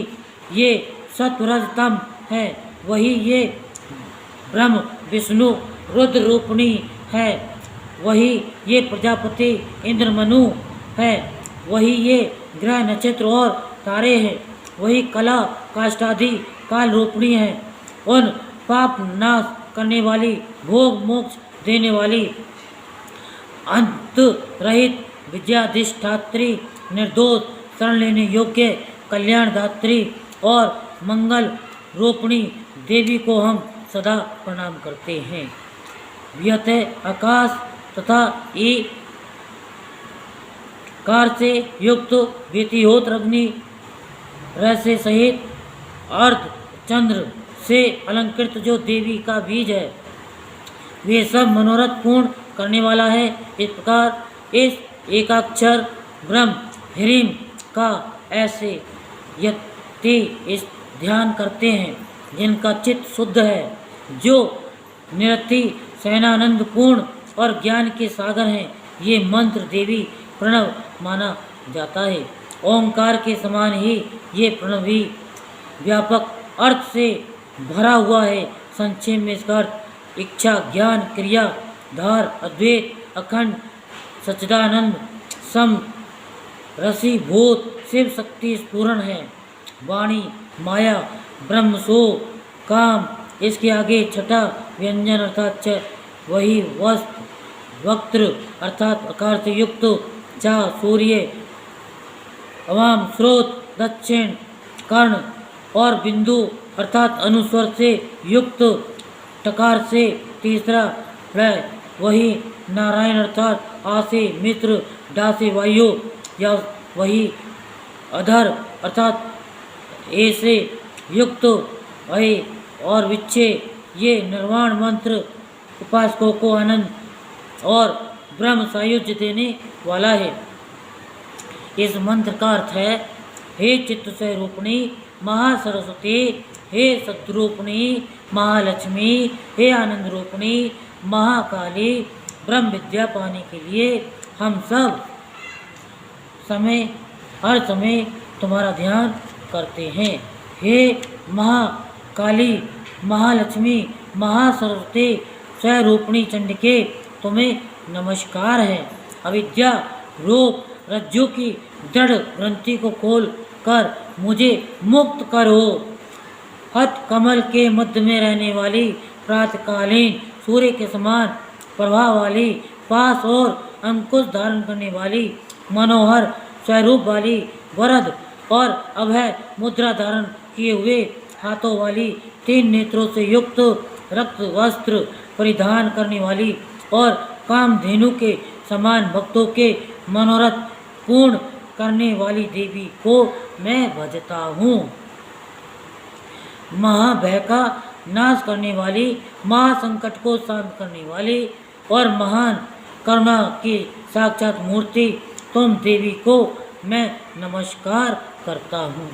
ये सत्वरजतम है। वही ये ब्रह्म, विष्णु, रुद्र रूपिणी है। वही ये प्रजापति, इंद्र, मनु है। वही ये ग्रह, नक्षत्र और तारे हैं। वही कला, काष्ठादि काल रूपिणी है। उन पाप नाश करने वाली, भोग मोक्ष देने वाली, अंत रहित, विद्याधिष्ठात्री, निर्दोष, शरण लेने योग्य, कल्याणदात्री और मंगल रूपिणी देवी को हम सदा प्रणाम करते हैं। व्यत आकाश तथा ई कार से युक्त व्यतिहोत्र अग्नि रहस्य सहित अर्ध चंद्र से अलंकृत जो देवी का बीज है, वे सब मनोरथ पूर्ण करने वाला है। इस प्रकार इस एकाक्षर ब्रह्म ह्रीम का ऐसे यति इस ध्यान करते हैं जिनका चित्त शुद्ध है, जो निरति, सैनानंद पूर्ण और ज्ञान के सागर हैं। ये मंत्र देवी प्रणव माना जाता है। ओंकार के समान ही ये प्रणव भी व्यापक अर्थ से भरा हुआ है। संक्षेप में इसका अर्थ इच्छा, ज्ञान, क्रिया, धार, अद्वैत, अखंड, सच्चिदानंद, सम, रसीभूत, शिव शक्ति स्फुरण है। वाणी, माया, ब्रह्म, सो, काम, इसके आगे छठा व्यंजन अर्थात च, वही वस्त्र, वक्त्र अर्थात आकार से युक्त, चा, सूर्य, अवाम, स्रोत, दक्षिण, कर्ण और बिंदु अर्थात अनुस्वर से युक्त, टकार से तीसरा प्रलय, वही नारायण अर्थात आ से मित्र, डा से वायु, या वही अधर अर्थात ए से युक्त, अय और विच्छे, ये निर्वाण मंत्र उपासकों को आनंद और ब्रह्म सायुज्य देने वाला है। इस मंत्र का अर्थ है, हे चित्त स्वरूपिणी महासरस्वती, हे सद्रूपिणी महालक्ष्मी, हे आनंद रूपिणी महाकाली, ब्रह्म विद्या पाने के लिए हम सब हर समय तुम्हारा ध्यान करते हैं। हे महाकाली, महालक्ष्मी, महासरस्वती, स्वरूपिणी चंडिके, तुम्हें नमस्कार है। अविद्या रूप रज्जु की दृढ़ ग्रंथि को खोल कर मुझे मुक्त करो। हठ कमल के मध्य में रहने वाली, प्रातकालीन सूर्य के समान प्रभाव वाली, पास और अंकुश धारण करने वाली, मनोहर स्वरूप वाली, वरद और अभय मुद्रा धारण किए हुए हाथों वाली, 3 नेत्रों से युक्त, रक्त वस्त्र परिधान करने वाली और कामधेनु के समान भक्तों के मनोरथ पूर्ण करने वाली देवी को मैं भजता हूँ। महाभय का नाश करने वाली, महासंकट को शांत करने वाली और महान करुणा की साक्षात मूर्ति तुम देवी को मैं नमस्कार करता हूँ,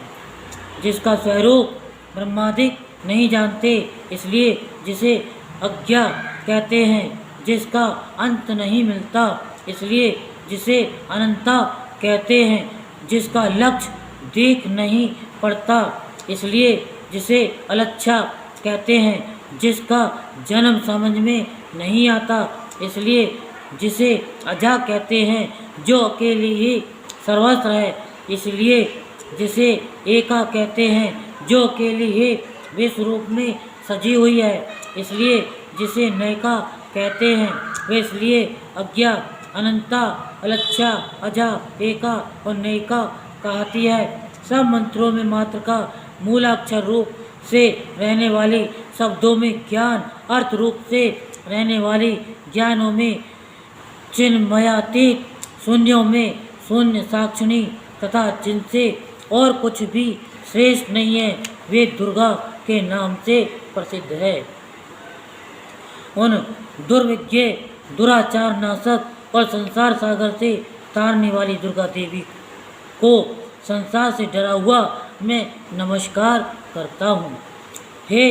जिसका स्वरूप ब्रह्मादिक नहीं जानते, इसलिए जिसे अज्ञा कहते हैं, जिसका अंत नहीं मिलता, इसलिए जिसे अनंता कहते हैं, जिसका लक्ष्य देख नहीं पड़ता, इसलिए जिसे अलच्छा कहते हैं, जिसका जन्म समझ में नहीं आता, इसलिए जिसे अजा कहते हैं, जो अकेली ही सर्वस्व है, इसलिए जिसे एका कहते हैं, जो अकेली ही विश्व रूप में सजी हुई है, इसलिए जिसे नैका कहते हैं, वे इसलिए अज्ञा, अनंता, अलच्छा, अजा, एका और नैका कहती है। सब मंत्रों में मात्र का मूलाक्षर रूप से रहने वाली, शब्दों में ज्ञान अर्थ रूप से रहने वाली, ज्ञानों में चिन्मयातीत, शून्यों में शून्य साक्षिणी तथा जिनसे और कुछ भी श्रेष्ठ नहीं है, वे दुर्गा के नाम से प्रसिद्ध है। उन दुर्विज्ञ, दुराचार नाशक और संसार सागर से तारने वाली दुर्गा देवी को संसार से डरा हुआ मैं नमस्कार करता हूँ। हे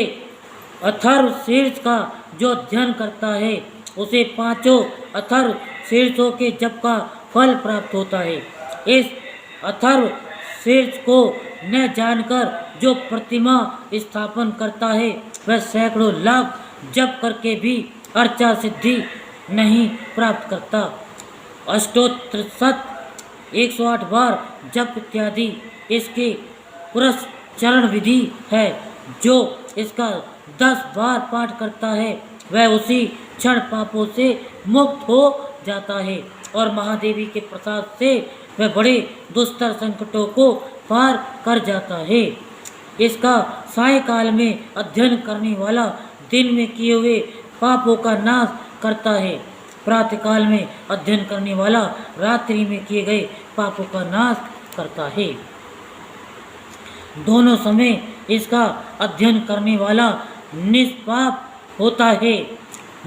अथर्वशीर्ष का जो अध्ययन करता है उसे पांचों अथर्वशीर्षों के जप का फल प्राप्त होता है। इस अथर्वशीर्ष को न जानकर जो प्रतिमा स्थापन करता है वह सैकड़ों लाख जप करके भी अर्चा सिद्धि नहीं प्राप्त करता। अष्टोत्तर सत 108 बार जप इत्यादि इसकी पुरस्चरण विधि है। जो इसका 10 बार पाठ करता है वह उसी क्षण पापों से मुक्त हो जाता है और महादेवी के प्रसाद से वह बड़े दुस्तर संकटों को पार कर जाता है। इसका सायकाल में अध्ययन करने वाला दिन में किए हुए पापों का नाश करता है, प्रातःकाल में अध्ययन करने वाला रात्रि में किए गए पापों का नाश करता है। दोनों समय इसका अध्ययन करने वाला निष्पाप होता है।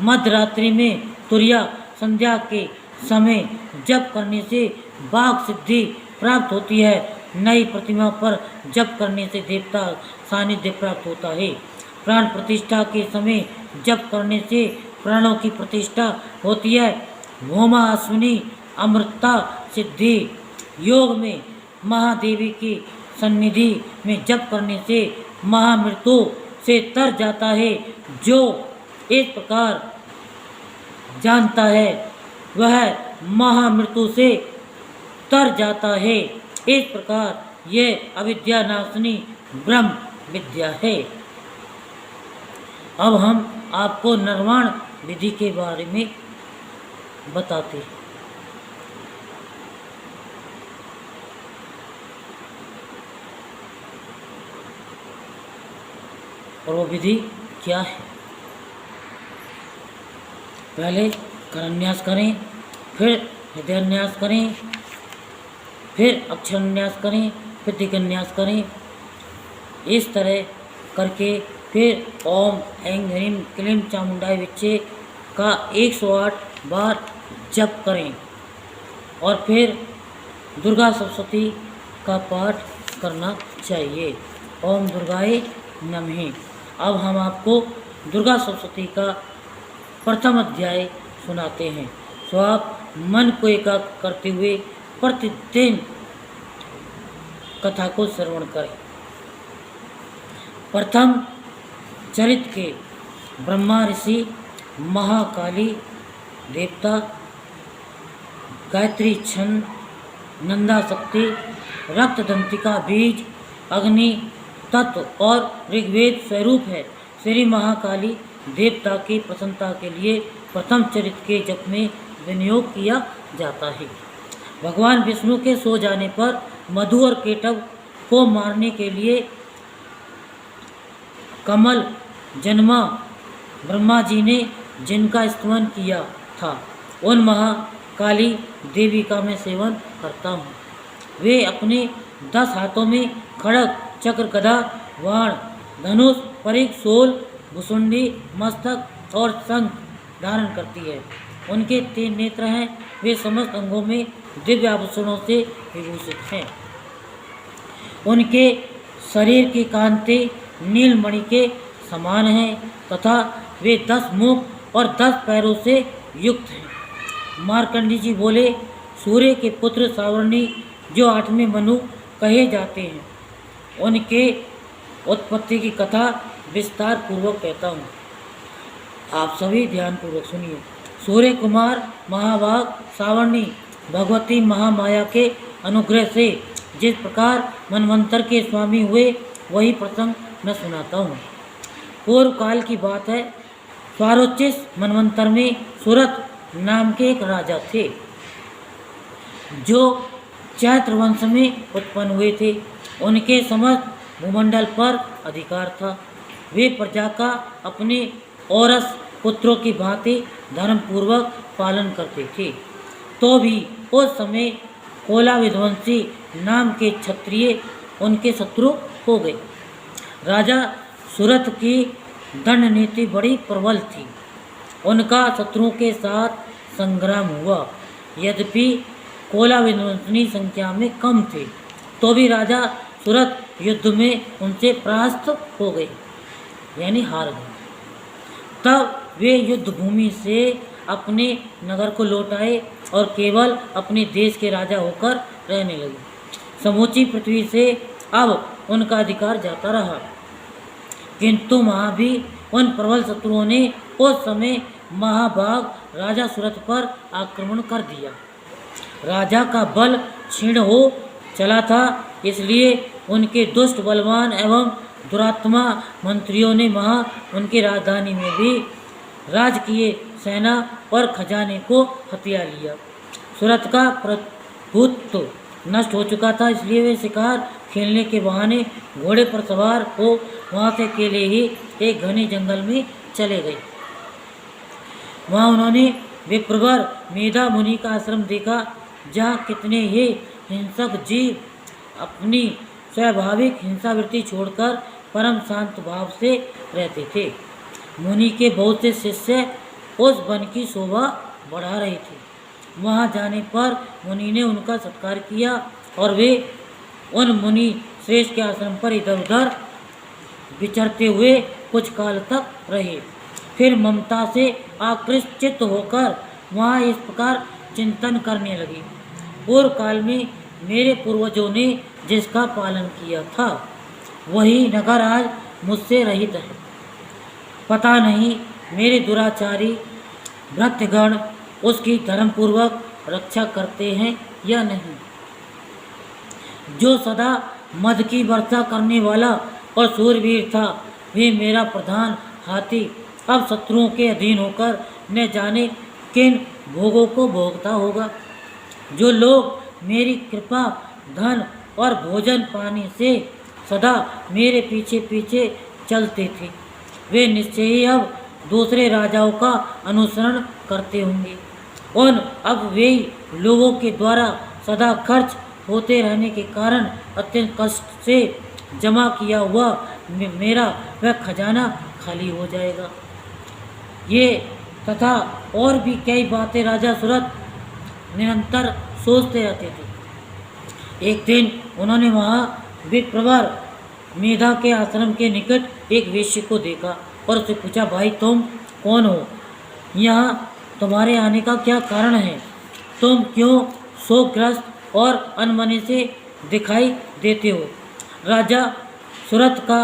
मध्य रात्रि में तुरिया संध्या के समय जप करने से वाग सिद्धि प्राप्त होती है। नई प्रतिमा पर जप करने से देवता सानिध्य प्राप्त होता है। प्राण प्रतिष्ठा के समय जप करने से प्राणों की प्रतिष्ठा होती है। भौमा अश्विनी अमृता सिद्धि योग में महादेवी की सन्निधि में जप करने से महामृत्यु से तर जाता है। जो इस प्रकार जानता है वह महामृत्यु से तर जाता है। इस प्रकार यह अविद्या नाशनी ब्रह्म विद्या है। अब हम आपको निर्वाण विधि के बारे में बताते हैं। और वो विधि क्या है? पहले करन्यास करें, फिर हृदयन्यास करें, फिर अक्षरन्यास करें, फिर दिगन्यास करें। इस तरह करके फिर ओम ऐं ह्रीं क्लीं चामुंडाय विच्चे का 108 बार जप करें और फिर दुर्गा सप्तशती का पाठ करना चाहिए। ओम दुर्गाय नमः। अब हम आपको दुर्गा सप्तशती का प्रथम अध्याय सुनाते हैं। तो आप मन को एकाग्र करते हुए प्रतिदिन कथा को श्रवण करें। प्रथम चरित के ब्रह्मा ऋषि, महाकाली देवता, गायत्री छंद, नंदा शक्ति, रक्तदंतिका बीज, अग्नि तत्व और ऋग्वेद स्वरूप है। श्री महाकाली देवता की प्रसन्नता के लिए प्रथम चरित के जप में विनियोग किया जाता है। भगवान विष्णु के सो जाने पर मधु और केटव को मारने के लिए कमल जन्मा ब्रह्मा जी ने जिनका स्तमन किया था, उन महाकाली देवी का मैं सेवन करता हूँ। वे अपने 10 हाथों में खड़ग, चक्र, गदा, वाण, धनुष, परिघ, शूल, भुसुंडी, मस्तक और शंख धारण करती है। उनके 3 नेत्र हैं। वे समस्त अंगों में दिव्य आभूषणों से विभूषित हैं। उनके शरीर की कांति नीलमणि के समान है तथा वे 10 मुख और 10 पैरों से युक्त हैं। मार्कंडी जी बोले, सूर्य के पुत्र सावर्णी जो 8वें मनु कहे जाते हैं, उनके उत्पत्ति की कथा विस्तार पूर्वक कहता हूँ। आप सभी ध्यान पूर्वक सुनिए। सूर्य कुमार महाभाग सावर्णी भगवती महामाया के अनुग्रह से जिस प्रकार मनवंतर के स्वामी हुए वही प्रसंग मैं सुनाता हूँ। पूर्व काल की बात है। स्वारोचिष मनवंतर में सुरत नाम के एक राजा थे जो चैत्र वंश में उत्पन्न हुए थे। उनके समस्त भूमंडल पर अधिकार था। वे प्रजा का अपने औरस पुत्रों की भांति धर्मपूर्वक पालन करते थे। तो भी उस समय कोला विध्वंसी नाम के क्षत्रिय उनके शत्रु हो गए। राजा सुरथ की दंड नीति बड़ी प्रबल थी। उनका शत्रुओं के साथ संग्राम हुआ। यद्यपि कोला विध्वंसनी संख्या में कम थे तो भी राजा सुरथ युद्ध में उनसे परास्त हो गए, यानी हार गए। तब वे युद्ध भूमि से अपने नगर को लौट आए और केवल अपने देश के राजा होकर रहने लगे। समूची पृथ्वी से अब उनका अधिकार जाता रहा, किंतु वहाँ भी उन प्रबल शत्रुओं ने उस समय महाभाग राजा सुरथ पर आक्रमण कर दिया। राजा का बल क्षीण हो चला था, इसलिए उनके दुष्ट बलवान एवं दुरात्मा मंत्रियों ने वहाँ उनकी राजधानी में भी राजकीय सेना और खजाने को हथिया लिया। सुरथ का प्रभुत्व नष्ट हो चुका था, इसलिए वे शिकार खेलने के बहाने घोड़े पर सवार हो वहाँ से अकेले ही एक घने जंगल में चले गए। वहाँ उन्होंने विप्रवर मेधा मुनि का आश्रम देखा, जहाँ कितने ही हिंसक जीव अपनी स्वाभाविक हिंसावृत्ति छोड़कर परम शांत भाव से रहते थे। मुनि के बहुत से शिष्य उस वन की शोभा बढ़ा रहे थे। वहाँ जाने पर मुनि ने उनका सत्कार किया और वे उन मुनि श्रेष्ठ के आश्रम पर इधर उधर विचरते हुए कुछ काल तक रहे। फिर ममता से आकृष्ट होकर वहाँ इस प्रकार चिंतन करने लगे, पूर्व काल में मेरे पूर्वजों ने जिसका पालन किया था, वही नगर आज मुझसे रहित है। पता नहीं मेरे दुराचारी भृत्यगण उसकी धर्मपूर्वक रक्षा करते हैं या नहीं। जो सदा मद की वर्षा करने वाला और सूरवीर था, वे मेरा प्रधान हाथी अब शत्रुओं के अधीन होकर न जाने किन भोगों को भोगता होगा। जो लोग मेरी कृपा, धन और भोजन पाने से सदा मेरे पीछे पीछे चलते थे, वे निश्चय ही अब दूसरे राजाओं का अनुसरण करते होंगे। उन अब वे लोगों के द्वारा सदा खर्च होते रहने के कारण अत्यंत कष्ट से जमा किया हुआ मेरा वह खजाना खाली हो जाएगा। ये तथा और भी कई बातें राजा सुरथ निरंतर सोचते रहते थे। एक दिन उन्होंने वहाँ विप्रवर मेधा के आश्रम के निकट एक वेश्य को देखा और उससे पूछा, भाई तुम कौन हो? यहाँ तुम्हारे आने का क्या कारण है? तुम क्यों शोकग्रस्त और अनमने से दिखाई देते हो? राजा सुरथ का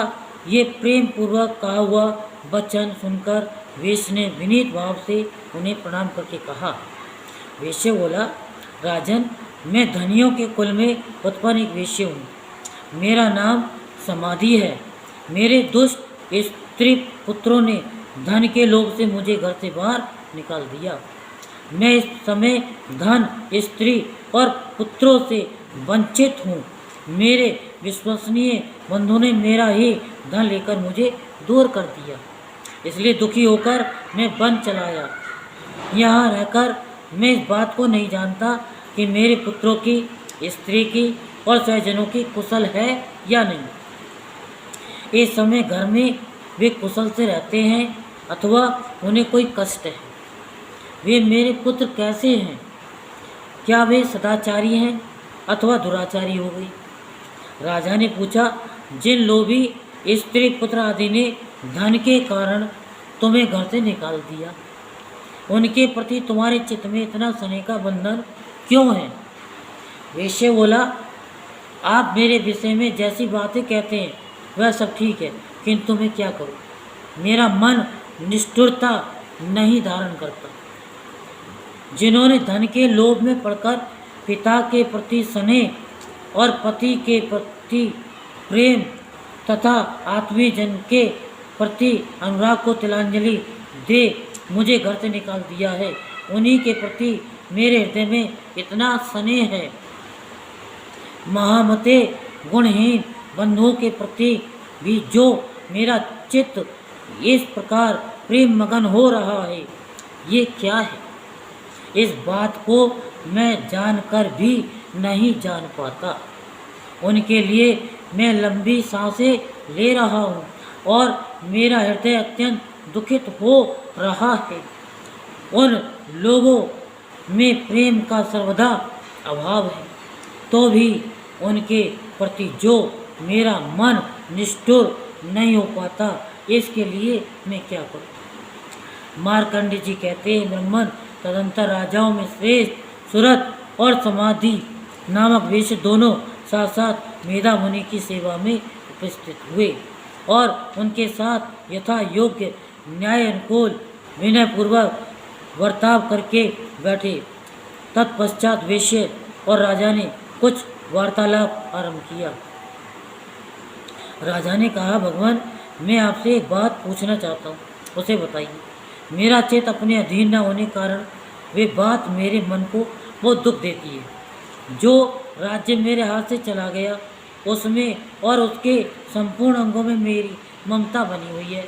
ये प्रेम पूर्वक कहा हुआ वचन सुनकर वेश्य ने विनीत भाव से उन्हें प्रणाम करके कहा। वेश्य बोला, राजन, मैं धनियों के कुल में उत्पन्न एक वेश्य हूँ। मेरा नाम समाधि है। मेरे दुष्ट स्त्री पुत्रों ने धन के लोभ से मुझे घर से बाहर निकाल दिया। मैं इस समय धन, स्त्री और पुत्रों से वंचित हूँ। मेरे विश्वसनीय बंधु ने मेरा ही धन लेकर मुझे दूर कर दिया, इसलिए दुखी होकर मैं वन चला आया। यहाँ रहकर मैं इस बात को नहीं जानता कि मेरे पुत्रों की, स्त्री की और स्वजनों की कुशल है या नहीं। इस समय घर में वे कुशल से रहते हैं अथवा उन्हें कोई कष्ट है। वे मेरे पुत्र कैसे हैं? क्या वे सदाचारी हैं अथवा दुराचारी हो गई? राजा ने पूछा, जिन लोभी स्त्री पुत्र आदि ने धन के कारण तुम्हें घर से निकाल दिया, उनके प्रति तुम्हारे चित्त में इतना स्नेह का बंधन क्यों है? वेश्य बोला, आप मेरे विषय में जैसी बातें कहते हैं वह सब ठीक है, किंतु मैं क्या करूं? मेरा मन निष्ठुरता नहीं धारण करता। जिन्होंने धन के लोभ में पड़कर पिता के प्रति स्नेह और पति के प्रति प्रेम तथा आत्मीय जन के प्रति अनुराग को तिलांजलि दे मुझे घर से निकाल दिया है, उन्हीं के प्रति मेरे हृदय में इतना स्नेह है। महामते गुणहीन बंधुओं के प्रति भी जो मेरा चित्त इस प्रकार प्रेम मगन हो रहा है, ये क्या है? इस बात को मैं जानकर भी नहीं जान पाता। उनके लिए मैं लंबी सांसें ले रहा हूँ और मेरा हृदय अत्यंत दुखित हो रहा है। उन लोगों में प्रेम का सर्वदा अभाव है, तो भी उनके प्रति जो मेरा मन निष्ठुर नहीं हो पाता, इसके लिए मैं क्या करूं? मार्कंडेय जी कहते हैं, ब्राह्मण तदंतर राजाओं में श्रेष्ठ सुरत और समाधि नामक वेश्य दोनों साथ साथ मेधा मुनि की सेवा में उपस्थित हुए और उनके साथ यथा योग्य न्याय अनुकूल विनय पूर्वक वर्ताव करके बैठे। तत्पश्चात वेश्य और राजा ने कुछ वार्तालाप आरंभ किया। राजा ने कहा, भगवान मैं आपसे एक बात पूछना चाहता हूँ, उसे बताइए। मेरा चित्त अपने अधीन न होने के कारण वे बात मेरे मन को बहुत दुख देती है। जो राज्य मेरे हाथ से चला गया उसमें और उसके संपूर्ण अंगों में मेरी ममता बनी हुई है।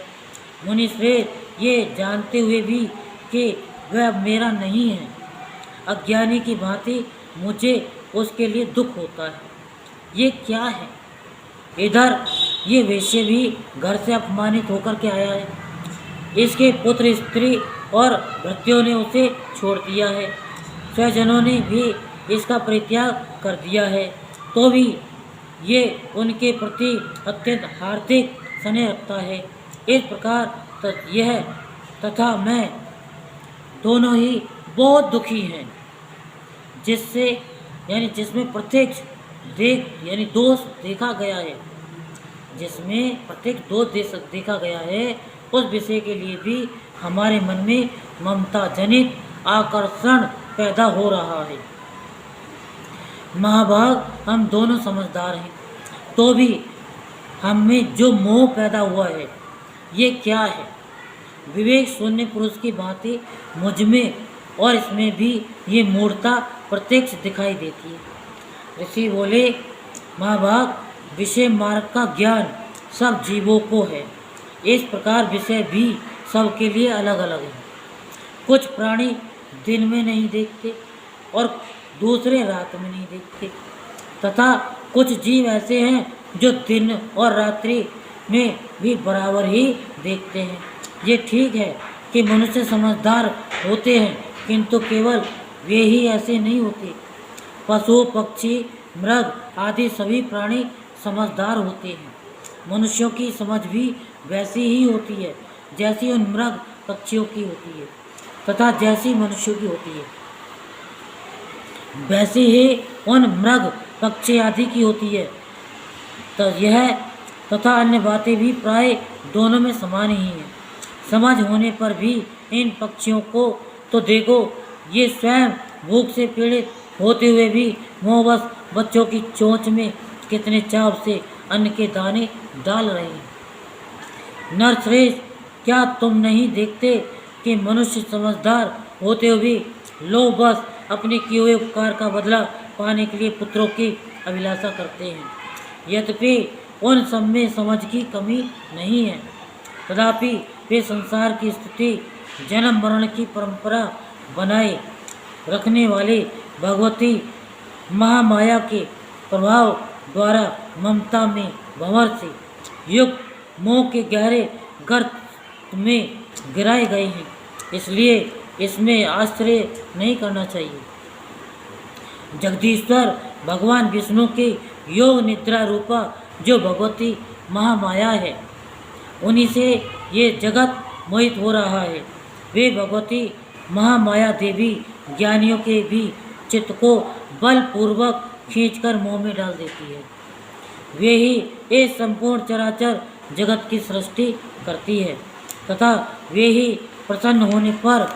मुनिश्रेष्ठ ये जानते हुए भी कि वह अब मेरा नहीं है, अज्ञानी की भांति मुझे उसके लिए दुख होता है। ये क्या है? इधर ये वेश्य भी घर से अपमानित होकर के आया है। इसके पुत्र स्त्री और भृत्यों ने उसे छोड़ दिया है, स्वजनों ने भी इसका परित्याग कर दिया है, तो भी ये उनके प्रति अत्यंत हार्दिक स्नेह रखता है। इस प्रकार यह तथा मैं दोनों ही बहुत दुखी हैं, जिससे यानी जिसमें प्रत्यक्ष दोष देखा गया है, जिसमें प्रत्येक दोष देखा गया है, उस विषय के लिए भी हमारे मन में ममता जनित आकर्षण पैदा हो रहा है। महाभाग हम दोनों समझदार हैं, तो भी हम में जो मोह पैदा हुआ है ये क्या है? विवेक शून्य पुरुष की भांति मुझ में और इसमें भी ये मूर्खता प्रत्यक्ष दिखाई देती है। ऋषि बोले, महाभाग विषय मार्ग का ज्ञान सब जीवों को है, इस प्रकार विषय भी सबके लिए अलग अलग है। कुछ प्राणी दिन में नहीं देखते और दूसरे रात में नहीं देखते, तथा कुछ जीव ऐसे हैं जो दिन और रात्रि में भी बराबर ही देखते हैं। ये ठीक है कि मनुष्य समझदार होते हैं, किंतु केवल वे ही ऐसे नहीं होते। पशु पक्षी मृग आदि सभी प्राणी समझदार होते हैं। मनुष्यों की समझ भी वैसी ही होती है जैसी उन मृग पक्षियों की होती है, तथा जैसी मनुष्यों की होती है वैसे ही उन मृग पक्षी आदि की होती है। तो यह तथा अन्य बातें भी प्राय दोनों में समान ही हैं। समझ होने पर भी इन पक्षियों को तो देखो, ये स्वयं भूख से पीड़ित होते हुए भी मोहवश बच्चों की चोंच में कितने चाव से अन्न के दाने डाल रहे हैं। नरश्रेष्ठ, क्या तुम नहीं देखते कि मनुष्य समझदार होते हुए भी लोभवश अपने किए हुए उपकार का बदला पाने के लिए पुत्रों की अभिलाषा करते हैं। यद्यपि उन सब में समझ की कमी नहीं है, तथापि वे संसार की स्थिति जन्म मरण की परंपरा बनाए रखने वाले भगवती महामाया के प्रभाव द्वारा ममता में भंवर से युक्त मोह के गहरे गर्त में गिराए गए हैं। इसलिए इसमें आश्चर्य नहीं करना चाहिए। जगदीश्वर भगवान विष्णु के योग निद्रा रूपा जो भगवती महामाया है, उन्हीं से ये जगत मोहित हो रहा है। वे भगवती महामाया देवी ज्ञानियों के भी चित्त को बलपूर्वक खींचकर मोह में डाल देती है। वे ही इस संपूर्ण चराचर जगत की सृष्टि करती है, तथा वे ही प्रसन्न होने पर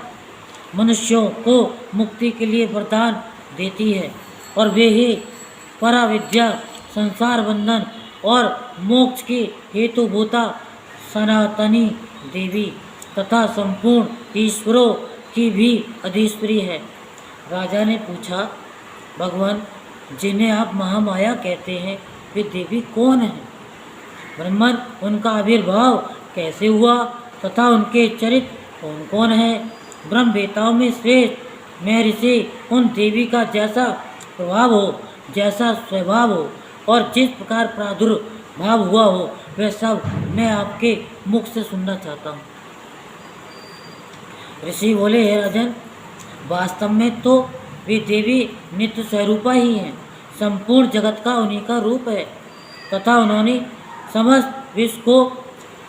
मनुष्यों को मुक्ति के लिए वरदान देती है, और वे ही पराविद्या संसार बंधन और मोक्ष की हेतुभूता सनातनी देवी तथा संपूर्ण ईश्वरों की भी अधीश्वरी है। राजा ने पूछा, भगवान जिन्हें आप महामाया कहते हैं वे देवी कौन हैं? ब्रह्मन, उनका आविर्भाव कैसे हुआ तथा उनके चरित्र कौन कौन है? ब्रह्मवेताओं में श्रेष्ठ मैं ऋषि उन देवी का जैसा प्रभाव हो, जैसा स्वभाव हो और जिस प्रकार प्रादुर्भाव हुआ हो, वह सब मैं आपके मुख से सुनना चाहता हूँ। ऋषि बोले, हे राजन, वास्तव में तो वे देवी नित्य स्वरूपा ही हैं। संपूर्ण जगत का उन्हीं का रूप है, तथा उन्होंने समस्त विश्व को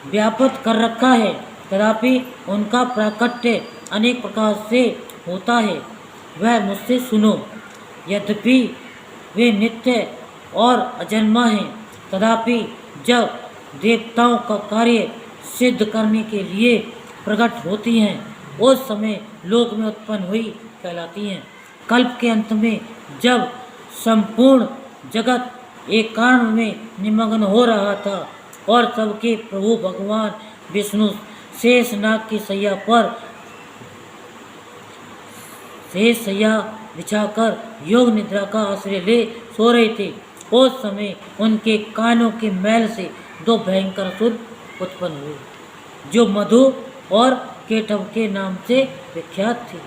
व्याप्त कर रखा है। तथापि उनका प्राकट्य अनेक प्रकार से होता है, वह मुझसे सुनो। यद्यपि वे नित्य और अजन्मा हैं, तथापि जब देवताओं का कार्य सिद्ध करने के लिए प्रकट होती हैं, उस समय लोक में उत्पन्न हुई कहलाती हैं। कल्प के अंत में जब संपूर्ण जगत एक कारण में निमग्न हो रहा था और सबके प्रभु भगवान विष्णु शेषनाग की सैया बिछाकर योग निद्रा का आश्रय ले सो रहे थे, उस समय उनके कानों के मैल से दो भयंकर असुर उत्पन्न हुए, जो मधु और केटव के नाम से विख्यात थे।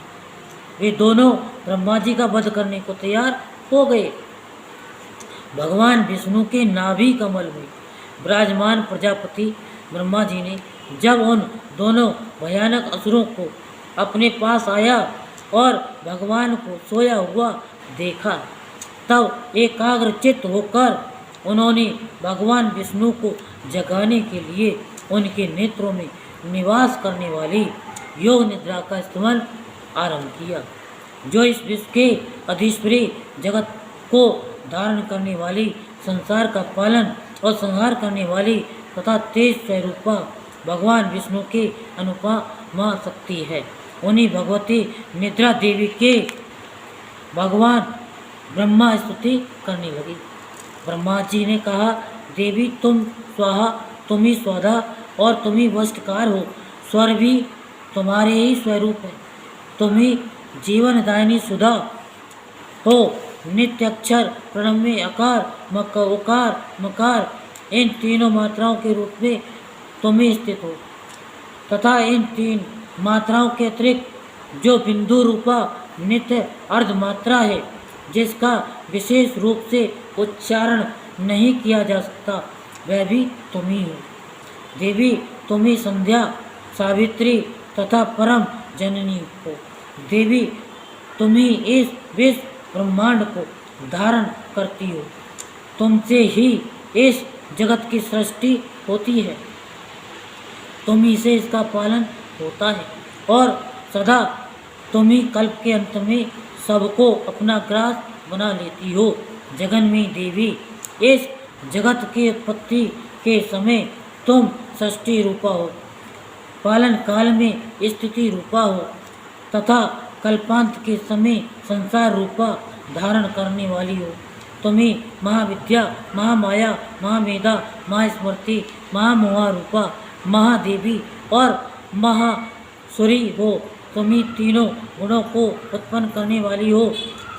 वे दोनों ब्रह्मा जी का वध करने को तैयार हो गए। भगवान विष्णु के नाभि कमल में विराजमान प्रजापति ब्रह्मा जी ने जब उन दोनों भयानक असुरों को अपने पास आया और भगवान को सोया हुआ देखा, तब एकाग्रचित्त होकर उन्होंने भगवान विष्णु को जगाने के लिए उनके नेत्रों में निवास करने वाली योग निद्रा का इस्तेमाल आरंभ किया, जो इस विश्व के अधीश्वरी जगत को धारण करने वाली, संसार का पालन और संहार करने वाली तथा तेज स्वरूपा भगवान विष्णु के अनुपमा शक्ति है। उन्हीं भगवती निद्रा देवी के भगवान ब्रह्मा स्तुति करने लगे। ब्रह्मा जी ने कहा, देवी तुम स्वाहा, तुम ही स्वाधा और तुम ही वशकार हो। स्वर भी तुम्हारे ही स्वरूप है, तुम ही जीवनदायिनी सुधा हो। नित्य अक्षर प्रणव में अकार उकार मकार इन तीनों मात्राओं के रूप में तुम ही स्थित हो, तथा इन तीन मात्राओं के अतिरिक्त जो बिंदु रूपा नित्य अर्ध मात्रा है, जिसका विशेष रूप से उच्चारण नहीं किया जा सकता, वह भी तुम ही हो। देवी तुम ही संध्या, सावित्री तथा परम जननी हो। देवी तुम ही इस विश्व ब्रह्मांड को धारण करती हो, तुमसे ही इस जगत की सृष्टि होती है, तुम ही से इसका पालन होता है और सदा तुम ही कल्प के अंत में सबको अपना ग्रास बना लेती हो। जगन में देवी, इस जगत की उत्पत्ति के समय तुम सृष्टि रूपा हो, पालन काल में स्थिति रूपा हो तथा कल्पांत के समय संसार रूपा धारण करने वाली हो। तुम्ही महाविद्या, महामाया, महामेधा, महास्मृति, महामोहा रूपा महादेवी और महासुरी हो। तुम्ही तीनों गुणों को उत्पन्न करने वाली हो।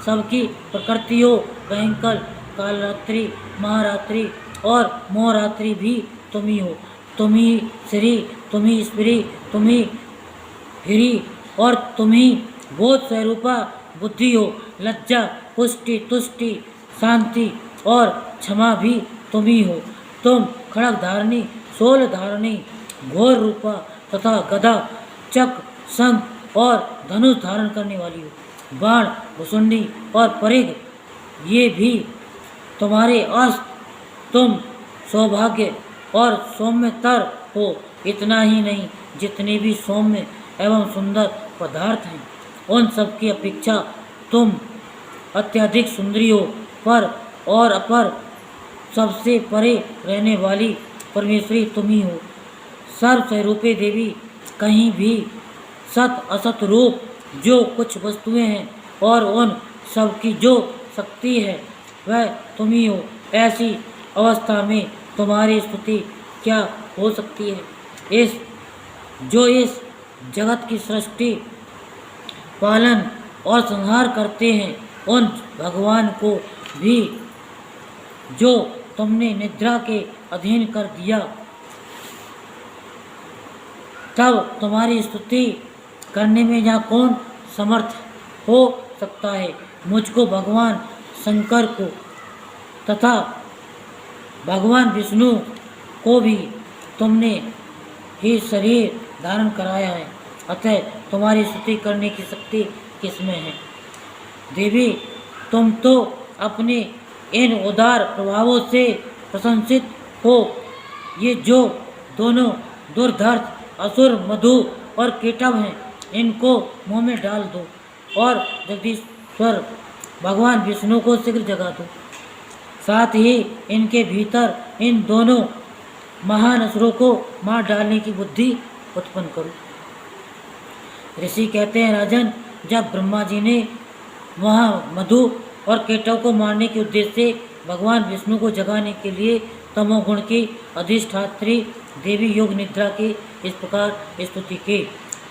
सबकी प्रकृति हो भयंकर, कालरात्रि, महारात्रि और मोहरात्रि भी तुम्ही हो। तुम्ही श्री, तुम्ही स्त्री, तुम्ही हिरी और तुम्ही बोध स्वरूपा बुद्धि हो। लज्जा, पुष्टि, तुष्टि, शांति और क्षमा भी तुम्ही हो। तुम खड़ग धारणी, शूल धारणी, घोर रूपा तथा गदा, चक्र, शंख और धनुष धारण करने वाली हो। बाण, भुसुंडी और परिघ ये भी तुम्हारे अस्त्र। तुम सौभाग्य और सौम्यतर हो। इतना ही नहीं, जितने भी सौम्य एवं सुंदर पदार्थ हैं, उन सब की अपेक्षा तुम अत्यधिक सुंदरी हो। पर और अपर सबसे परे रहने वाली परमेश्वरी तुम ही हो। सर्वस्वरूपे देवी, कहीं भी सत असत रूप जो कुछ वस्तुएं हैं और उन सब की जो शक्ति है वह तुम ही हो। ऐसी अवस्था में तुम्हारी स्तुति क्या हो सकती है। इस जगत की सृष्टि, पालन और संहार करते हैं, उन भगवान को भी जो तुमने निद्रा के अधीन कर दिया, तब तुम्हारी स्तुति करने में यहाँ कौन समर्थ हो सकता है। मुझको भगवान शंकर को तथा भगवान विष्णु को भी तुमने ही शरीर धारण कराया है, अतः तुम्हारी स्तुति करने की शक्ति किसमें है। देवी, तुम तो अपने इन उदार प्रभावों से प्रशंसित हो। ये जो दोनों दुर्धर्ष असुर मधु और केटव हैं, इनको मुंह में डाल दो और जगदीश्वर भगवान विष्णु को शीघ्र जगा दो। साथ ही इनके भीतर इन दोनों महान असुरों को मार डालने की बुद्धि उत्पन्न करो। ऋषि कहते हैं, राजन, जब ब्रह्मा जी ने वहाँ मधु और केटव को मारने के उद्देश्य से भगवान विष्णु को जगाने के लिए तमोगुण की अधिष्ठात्री देवी योग निद्रा की इस प्रकार स्तुति की,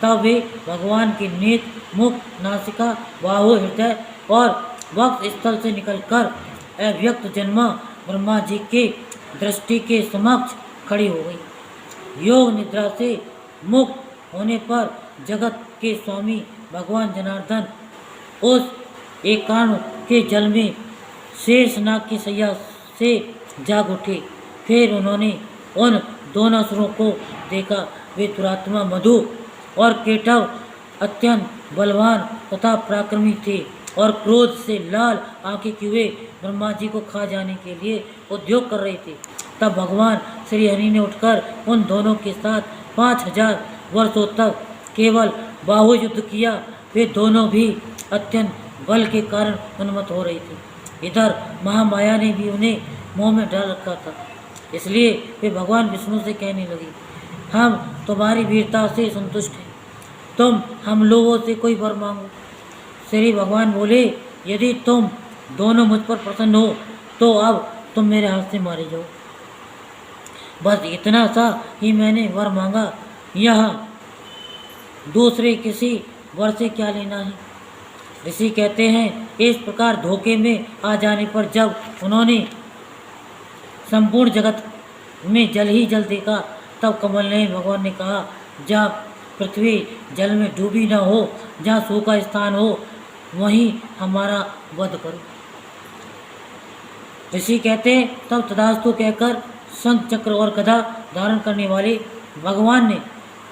तब वे भगवान के नेत्र, मुख, नासिका, बाहु, हृदय और वक्ष स्थल से निकलकर अव्यक्त जन्मा ब्रह्मा जी के दृष्टि के समक्ष खड़ी हो गई। योग निद्रा से मुक्त होने पर जगत के स्वामी भगवान जनार्दन उस एकांत के जल में शेषनाग की सैया से जाग उठे। फिर उन्होंने उन दोनों असुरों को देखा। वे दुरात्मा मधु और केटव अत्यंत बलवान तथा पराक्रमी थे और क्रोध से लाल आंखें किए ब्रह्मा जी को खा जाने के लिए उद्योग कर रहे थे। तब भगवान श्री हरि ने उठकर उन दोनों के साथ 5000 वर्षों तक केवल बाहु युद्ध किया। वे दोनों भी अत्यंत बल के कारण उन्मत्त हो रही थी। इधर महामाया ने भी उन्हें मुंह में डाल रखा था, इसलिए वे भगवान विष्णु से कहने लगी, हम तुम्हारी वीरता से संतुष्ट हैं, तुम हम लोगों से कोई वर मांगो। श्री भगवान बोले, यदि तुम दोनों मुझ पर प्रसन्न हो तो अब तुम मेरे हाथ से मारे जाओ। बस इतना सा ही मैंने वर मांगा, यह दूसरे किसी वर से क्या लेना है। ऋषि कहते हैं, इस प्रकार धोखे में आ जाने पर जब उन्होंने संपूर्ण जगत में जल ही जल देखा, तब कमल ने भगवान ने कहा, जहाँ पृथ्वी जल में डूबी न हो, जहाँ सूखा स्थान हो, वहीं हमारा वध करो। ऋषि कहते हैं, तब तथास्तु कहकर शंख चक्र और गदा धारण करने वाले भगवान ने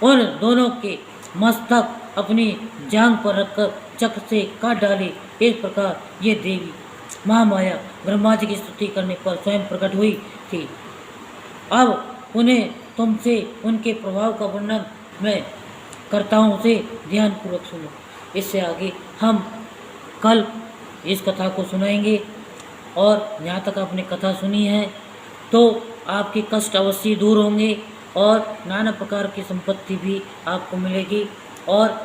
उन दोनों के मस्तक अपनी जांघ पर रखकर चक्र से काट डाले। इस प्रकार ये देवी महामाया ब्रह्मा जी की स्तुति करने पर स्वयं प्रकट हुई थी। अब उन्हें तुमसे उनके प्रभाव का वर्णन मैं करता हूँ, उसे ध्यानपूर्वक सुनो। इससे आगे हम कल इस कथा को सुनाएंगे और यहाँ तक आपने कथा सुनी है तो आपके कष्ट अवश्य दूर होंगे और नाना प्रकार की संपत्ति भी आपको मिलेगी। और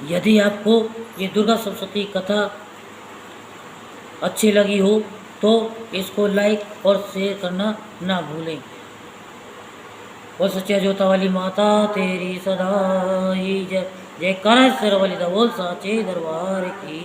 यदि आपको ये दुर्गा सप्तशती कथा अच्छी लगी हो तो इसको लाइक और शेयर करना ना भूलें। और सच्चा जोता वाली माता तेरी सदा ही जय। जय कर वाली बोल साचे दरबार की।